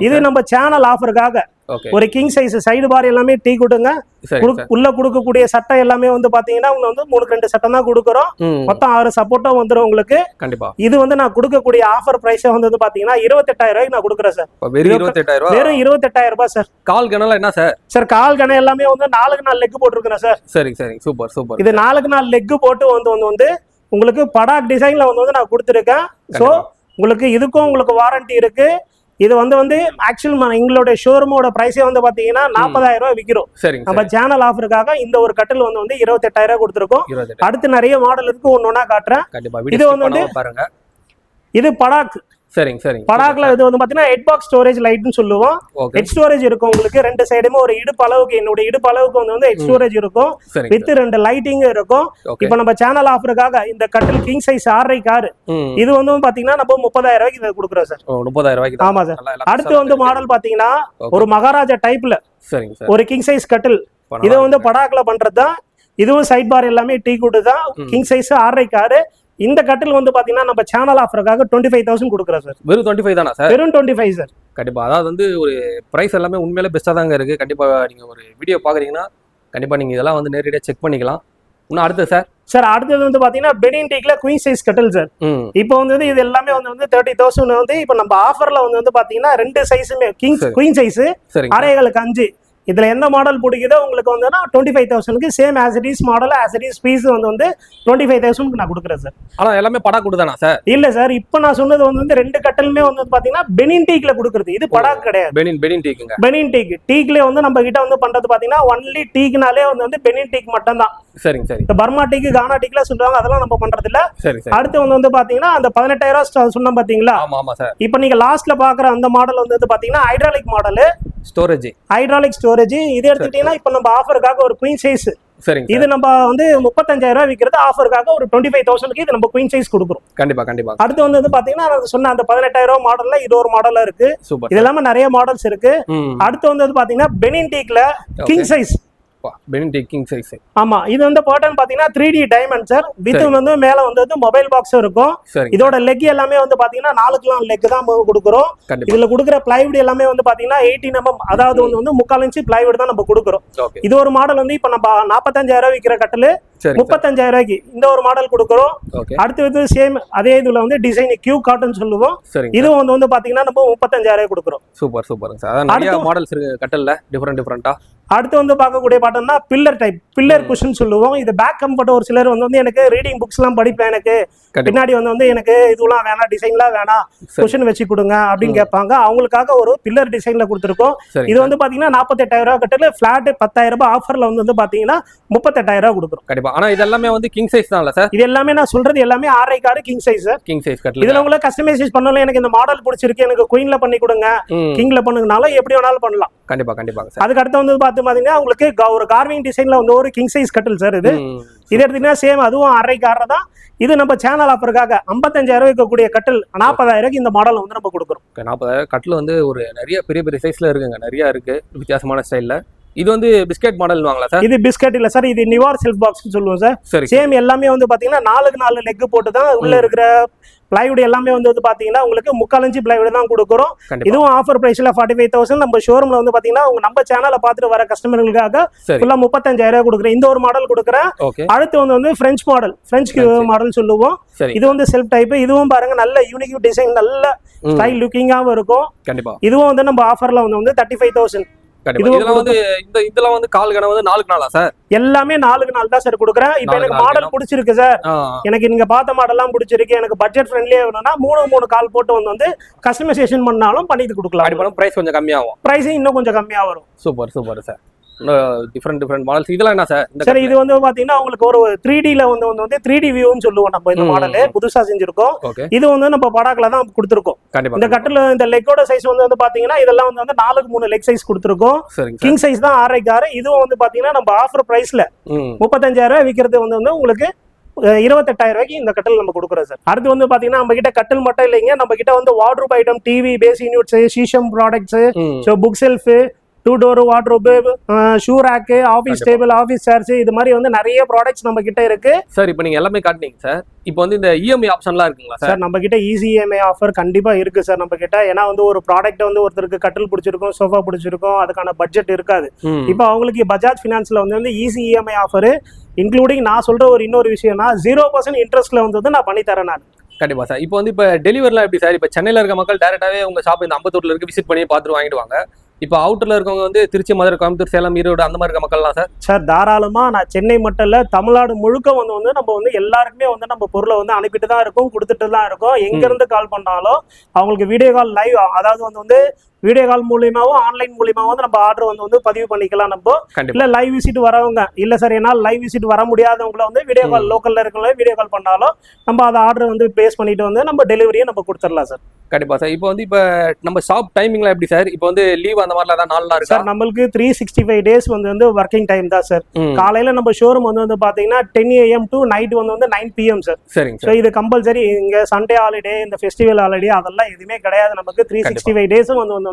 இது நம்ம சேனல் ஆஃபருக்காக ஒரு கிங் சைஸ் சைடு பார் எல்லாமே டீ கொடுங்க. உள்ள கொடுக்கக்கூடிய சட்டை எல்லாமே வந்து பாத்தீங்கன்னா வந்து 3-2 சட்டம் தான் கொடுக்குறோம். மொத்தம் 6 சப்போர்ட்டும் வந்துடும் உங்களுக்கு. கண்டிப்பா இது வந்து நான் கொடுக்கக்கூடிய ஆஃபர் பிரைஸ் வந்து பாத்தீங்கன்னா 28,000 ரூபாய்க்கு நான் கொடுக்குறேன் சார். வெறும் 28,000 ரூபாய் சார். கால் கணல என்ன சார்? சார் கால் கண எல்லாமே வந்து 4 லெக் போட்டுருக்கேன் சார். சரி சரி, சூப்பர் சூப்பர். இது 4 லெக் போட்டு வந்து உங்களுக்கு படாக் டிசைன்ல வந்து நான் கொடுத்துருக்கேன். ஸோ உங்களுக்கு இதுக்கும் உங்களுக்கு வாரண்டி இருக்கு. இது வந்து ஆக்சுவல் எங்களோட ஷோரூமோட பிரைஸே வந்து பாத்தீங்கன்னா 40,000 ரூபாய் விற்கிறோம். நம்ம சேனல் ஆஃபருக்காக இந்த ஒரு கட்டில் வந்து 28,000 கொடுத்துருக்கோம். அடுத்து நிறைய மாடல் இருக்கு, ஒன்னொன்னா காட்டுறேன். இது வந்து பாருங்க, இது படாக். சரிங்க சரிங்க. படாக்ல இது வந்து பாத்தீங்கன்னா ஹெட் பாக்ஸ் ஸ்டோரேஜ் லைட்னு சொல்லுவோம். ஹெட் ஸ்டோரேஜ் இருக்கும் உங்களுக்கு 2 சைடுமே ஒரு இடுப்பு அளவுக்கு, என்னோட இடுப்பு அளவுக்கு வந்து ஹெட் ஸ்டோரேஜ் இருக்கும், வித் 2 லைட்டிங் இருக்கும். இப்போ நம்ம சேனல் ஆஃபருக்காக இந்த கட்டில் கிங் சைஸ் 6 கார் இது வந்து பாத்தீங்கன்னா நம்ம 30,000 ரூபாய்க்கு இதை கொடுக்குறோம் சார். 30,000 ரூபாய்க்கு. ஆமா சார். அடுத்து வந்து மாடல் பாத்தீங்கன்னா ஒரு மகாராஜா டைப்ல ஒரு கிங் சைஸ் கட்டில். இது வந்து படாக்ல பண்றதுதான். இதுவும் சைட் பார் எல்லாமே டீ கூட்டு தான். King size 6 car. இந்த கட்டில் வந்து பாத்தீங்கன்னா நம்ம சேனல் ஆஃபருக்காக 25,000 கொடுக்குறோம் சார். வெறும் 25 தானா சார்? வெறும் 25 சார். கண்டிப்பா. அதாவது வந்து ஒரு பிரைஸ் எல்லாமே உண்மையிலே பெஸ்டா தாங்க இருக்கு. கண்டிப்பா நீங்க ஒரு வீடியோ பாக்குறீங்கன்னா கண்டிப்பா நீங்க இதெல்லாம் வந்து நேரடியா செக் பண்ணிக்கலாம். இன்னும் அடுத்து சார்? சார் அடுத்தது வந்து பாத்தீங்கன்னா பெனின் டீக்ல குயின் சைஸ் கட்டில் சார். இப்போ வந்து இது எல்லாமே வந்து 30,000 வந்து இப்போ நம்ம ஆஃபர்ல வந்து பாத்தீங்கன்னா 2 சைஸுமே குயின் சைஸ் 6.5 இதுல எந்த மாடல் பிடிக்குதோ உங்களுக்கு வந்து 25,000க்கு same as it is model as it is piece வந்து 25,000க்கு நான் கொடுக்குறேன் சார். ஆனா எல்லாமே படாக் கொடுதானா சார்? இல்ல சார், இப்போ நான் சொன்னது வந்து 2 கட்டலுமே வந்து பாத்தீங்கன்னா பெனின் டீக்ல கொடுக்குறது. இது படாக் கிடையாது. பெனின் டீக்குங்க. பெனின் டீக். டீக்ல வந்து நம்ம கிட்ட வந்து பண்றது பாத்தீங்கன்னா ஒன்லி டீக்னாலே வந்து பெனின் டீக் மட்டும் தான். சரிங்க சரி. இந்த பர்மா டீக், கானா டீக்ல சொல்றாங்க, அதெல்லாம் நம்ம பண்றது இல்ல. சரி சரி. அடுத்து வந்து பாத்தீங்கன்னா அந்த 18,000 சொன்ன பாத்தீங்களா? ஆமா ஆமா சார். இப்போ நீங்க லாஸ்ட்ல பாக்குற அந்த மாடல் வந்து பாத்தீங்கன்னா hydraulic model storage. Hydraulic storage இது எடுத்துக்கிட்டீங்கன்னா இப்போ நம்ம ஆஃபருக்காக ஒரு குயின் சைஸ். சரிங்க. இது நம்ம வந்து 35,000 ரூபாய் விற்கிறது, ஆஃபருக்காக ஒரு 25,000க்கு இது நம்ம குயின் சைஸ் கொடுக்குறோம். கண்டிப்பா கண்டிப்பா. அடுத்து வந்து பாத்தீங்கன்னா நான் சொன்ன அந்த 18,000 மாடல்ல இது ஒரு மாடலா இருக்கு. இது எல்லாமே நிறைய மாடல்ஸ் இருக்கு. அடுத்து வந்து பாத்தீங்கன்னா பெனின் டீக்ல king size. Benin teak king size. ஆமா, இது வந்து பாட்டன் பாத்தீங்கன்னா 3D டைமண்ட் சார். வித் வந்து மேல வந்து மொபைல் பாக்ஸ் இருக்கும். இதோட லெக் எல்லாமே வந்து பாத்தீங்கன்னா 4 லெக் தான் கொடுக்குறோம். இதுல கொடுக்குற பிளைவுட் எல்லாமே வந்து பாத்தீங்கன்னா 18 mm, அதாவது வந்து 3/4 இன்ச் பிளைவுட் தான் நம்ம கொடுக்குறோம். இது ஒரு மாடல் வந்து இப்ப நம்ம 45,000 ரூபாய் விற்கிற கட்டில் 35,000 ரூபாய்க்கு இந்த ஒரு மாடல் கொடுக்குறோம். அடுத்து வந்து சேம் அதே இதுல வந்து டிசைன் கியூ காட்டன் சொல்லுவோம். இதுவும் வந்து பாத்தீங்கன்னா நம்ம 35,000 ரூபாய் கொடுக்குறோம். Super super sir. நிறைய மாடல்ஸ் இருக்கு கட்டல்ல, டிஃபரெண்டா. அடுத்து வந்து பார்க்கக்கூடிய பாட்டம்னா பில்லர் டைப், பில்லர் குஷன் சொல்லுவோம். இது பேக் கம்ஃபர்ட். ஒரு சிலர் வந்து எனக்கு ரீடிங் புக்ஸ் எல்லாம் படிப்பேன், எனக்கு பின்னாடி வந்து எனக்கு இதுலாம் வேணாம், டிசைன்லாம் வேணாம், குஷன் வச்சு கொடுங்க அப்படின்னு கேட்பாங்க. அவங்களுக்காக ஒரு பில்லர் டிசைன்ல கொடுத்துருக்கோம். இது வந்து பாத்தீங்கன்னா 48,000 ரூபாய் கட்டல, பிளாட் 10,000 ரூபாய் ஆஃபர்ல வந்து பாத்தீங்கன்னா 38,000 ரூபாய் கொடுக்குறோம். கண்டிப்பா. ஆனா இது எல்லாமே வந்து கிங் சைஸ் தான் சார்? இது எல்லாமே நான் சொல்றது எல்லாமே 6 car king size sir. King size கட்டல. இதுல உங்களுக்கு கஸ்டமைசேஷன் பண்ணல, எனக்கு இந்த மாடல் பிடிச்சிருக்கு, எனக்கு குயின்ல பண்ணி கொடுங்க, கிங்ல பண்ணுங்கனாலும் எப்படி வேணாலும் பண்ணலாம். கண்டிப்பா கண்டிப்பா சார். அதுக்கு அடுத்து வந்து பாத்தீங்கன்னா உங்களுக்கு ஒரு கார்விங் டிசைன்ல வந்து ஒரு கிங் சைஸ் கட்டில் சார். இது எடுத்தீங்கன்னா சேம் அதுவும் 6 கார் தான். இது நம்ம சேனல் ஆஃபருக்காக 55,000 ரூபாய்க்கு கூடிய கட்டில் 40,000 ரூபாய்க்கு இந்த மாடல் வந்து நம்ம கொடுக்குறோம். 40,000 கட்டில் வந்து ஒரு நிறைய பெரிய பெரிய சைஸ்ல இருக்குங்க, நிறைய இருக்கு வித்தியாசமான ஸ்டைல்ல. இது வந்து பிஸ்கட் மாடல் வாங்கலாம் சார்? இது பிஸ்கட் இல்ல சார், இது நிவார் செல்ஃப் பாக்ஸ் சொல்லுவோம் சார். சரி. சேம் எல்லாமே வந்து பாத்தீங்கன்னா 4 லெக் போட்டு தான் உள்ள இருக்கிற பிளைவுட் எல்லாமே வந்து பாத்தீங்கன்னா உங்களுக்கு 3/4 இன்ச் பிளைவுட் தான் கொடுக்குறோம். இதுவும் ஆஃபர் பிரைஸ்ல 45,000. நம்ம ஷோரூம்ல வந்து பாத்தீங்கன்னா நம்ம சேனலை பார்த்துட்டு வர கஸ்டமர்களுக்காக ஃபுல்லா 35,000 ரூபாய் கொடுக்குறேன். இந்த ஒரு மாடல் கொடுக்குறேன். அடுத்து வந்து பிரெஞ்ச் மாடல், பிரெஞ்ச் மாடல் சொல்லுவோம். இது வந்து செல்ஃப் டைப். இதுவும் பாருங்க நல்ல யூனிக் டிசைன், நல்ல ஸ்டைல் லுக்கிங்காவும் இருக்கும். கண்டிப்பா. இதுவும் வந்து நம்ம ஆஃபர்ல வந்து 35,000. இதெல்லாம் வந்து கால் கண வந்து 4 நாளா சார்? எல்லாமே 4 நாள் தான் சார் கொடுக்குறேன். இப்போ எனக்கு மாடல் பிடிச்சிருக்கு சார், எனக்கு நீங்க பார்த்த மாடல்லாம் பிடிச்சிருக்கு, எனக்கு பட்ஜெட் ஃப்ரெண்ட்லியா வேணும்னா 3 கால் போட்டு வந்து கஸ்டமைசேஷன் பண்ணாலும் பண்ணிட்டு கொடுக்கலாம். பிரைஸ் கொஞ்சம் கம்மியாகும், பிரைஸ் இன்னும் கொஞ்சம் கம்மியா வரும். Super super sir. Different models. இதெல்லாம் என்ன சார்? சார் இது வந்து பாத்தீங்கன்னா உங்களுக்கு ஒரு 3D ல வந்து 3D வியூன்னு சொல்லுவோம் நம்ம. இந்த மாடல் புதுசா செஞ்சிருக்கோம். இது வந்து நம்ம படாக்ல தான் கொடுத்துருக்கோம். இந்த கட்டில் இந்த லெக்கோட சைஸ் வந்து பாத்தீங்கன்னா இதெல்லாம் வந்து 4க்கு 3 லெக் சைஸ் கொடுத்துருக்கோம். கிங் சைஸ் தான் 6க்கு 6. இதுவும் வந்து பாத்தீங்கன்னா நம்ம ஆஃபர் பிரைஸ்ல 35,000 விற்கிறது வந்து உங்களுக்கு 28,000 ரூபாய்க்கு இந்த கட்டில் நம்ம கொடுக்குறோம் சார். அடுத்து வந்து பாத்தீங்கன்னா நம்ம கிட்ட கட்டில் மட்டும் இல்லைங்க, நம்ம கிட்ட வந்து wardrobe item, TV, basic units, sheesham products, book shelf, 2 door wardrobe, shoe rack, office table, office chairs, இது மாதிரி வந்து நிறைய ப்ராடக்ட்ஸ் நம்ம கிட்ட இருக்கு சார். இப்போ நீங்க எல்லாமே காட்டுனீங்க சார். இப்போ வந்து இந்த இஎம்ஐ ஆப்ஷன்லாம் இருக்குங்களா சார்? நம்ம கிட்ட ஈஸி இஎம்ஐ ஆஃபர் கண்டிப்பா இருக்கு சார் நம்ம கிட்ட. ஏன்னா வந்து ஒரு ப்ராடக்ட் வந்து ஒருத்தருக்கு கட்டில் பிடிச்சிருக்கும், சோஃபா பிடிச்சிருக்கும், அதுக்கான பட்ஜெட் இருக்காது. இப்போ அவங்களுக்கு பஜாஜ் ஃபினான்ஸ்ல வந்து ஈஸி இஎம்ஐ ஆஃபர் இன்க்ளூடிங் நான் சொல்ற ஒரு இன்னொரு விஷயம்னா 0% இன்ட்ரெஸ்ட்ல வந்து நான் பண்ணி தரேன் நான். கண்டிப்பா சார். இப்போ வந்து இப்போ டெலிவரிலாம் எப்படி சார்? இப்போ சென்னையில இருக்க மக்கள் டேரெக்டாவே உங்க ஷாப் இந்த அம்பத்தூர்ல இருக்கு விசிட் பண்ணி பார்த்துட்டு வாங்கிடுவாங்க. இப்போ அவுட்டர்ல இருக்கவங்க வந்து திருச்சி, மதுரை, கோயம்புத்தூர், சேலம், ஈரோடு அந்த மாதிரி இருக்க மக்கள்லாம் சார்? சார் தாராளமா நான் சென்னை மட்டும் இல்ல, தமிழ்நாடு முழுக்க வந்து நம்ம வந்து எல்லாருக்குமே வந்து நம்ம பொருளை வந்து அனுப்பிட்டு தான் இருக்கோம், கொடுத்துட்டு தான் இருக்கோம். எங்க இருந்து கால் பண்ணாலும் அவங்களுக்கு வீடியோ கால் லைவ், அதாவது வந்து வீடியோ கால் மூலியமாவும் ஆன்லைன் மூலியமாவும் வந்து நம்ம ஆர்டர் வந்து பதிவு பண்ணிக்கலாம். நம்ம இல்ல லைவ் விசிட் வரவங்க, இல்ல சார் என்னால் லைவ் விசிட் வர முடியாதவங்கள வந்து வீடியோ கால் லோக்கல்ல இருக்கவங்கள வீடியோ கால் பண்ணாலும் நம்ம அதை ஆர்டர் வந்து பேஸ் பண்ணிட்டு வந்து நம்ம டெலிவரியை நம்ம கொடுத்துடலாம் சார். கண்டிப்பா சார். இப்போ வந்து இப்போ நம்ம ஷாப் டைமிங்லாம் எப்படி சார்? இப்போ வந்து லீவ் அந்த மாதிரிலாம் தான் நாள் இருக்கு சார்? நம்மளுக்கு 365 டேஸ் வந்து ஒர்க்கிங் டைம் தான் சார். காலையில நம்ம ஷோரூம் வந்து பாத்தீங்கன்னா 10 AM டு நைட் வந்து 9 PM சார். சரிங்க சார். இது கம்பல்சரி. இங்க சண்டே ஹாலிடே, இந்த ஃபெஸ்டிவல் ஹாலிடே அதெல்லாம் எதுவுமே கிடையாது. நமக்கு 365 டேஸும் வந்து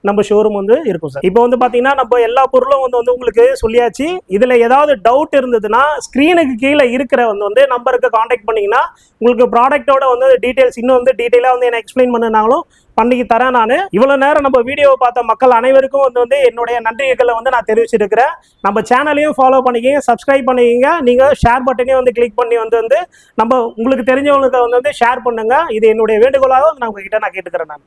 நம்ம ஷோரூம் வந்து இருக்கும் சார். இப்போ வந்து பாத்தீங்கன்னா நம்ம எல்லா பொருளும் வந்து உங்களுக்கு சொல்லியாச்சு. இதுல ஏதாவது டவுட் இருந்ததுன்னா ஸ்கிரீனுக்கு கீழே இருக்கிற வந்து நம்பருக்கு கான்டாக்ட் பண்ணீங்கன்னா உங்களுக்கு ப்ராடக்டோட வந்து டீடைல்ஸ் இன்னும் வந்து டீடைலா வந்து என்ன எக்ஸ்பிளைன் பண்ணனாலும் பண்ணி தரேன் நான். இவ்வளவு நேரம் நம்ம வீடியோவை பார்த்த மக்கள் அனைவருக்கும் வந்து என்னுடைய நன்றிகளை வந்து நான் தெரிவிச்சிருக்கிறேன். நம்ம சேனலையும் ஃபாலோ பண்ணிக்கிங்க, சப்ஸ்கிரைப் பண்ணிக்கிங்க. நீங்க ஷேர் பட்டனையும் வந்து கிளிக் பண்ணி வந்து நம்ம உங்களுக்கு தெரிஞ்சவங்களுக்கு வந்து ஷேர் பண்ணுங்க. இது என்னுடைய வேண்டுகோளாக நான் உங்ககிட்ட கேட்டுக்கிறேன் நான்.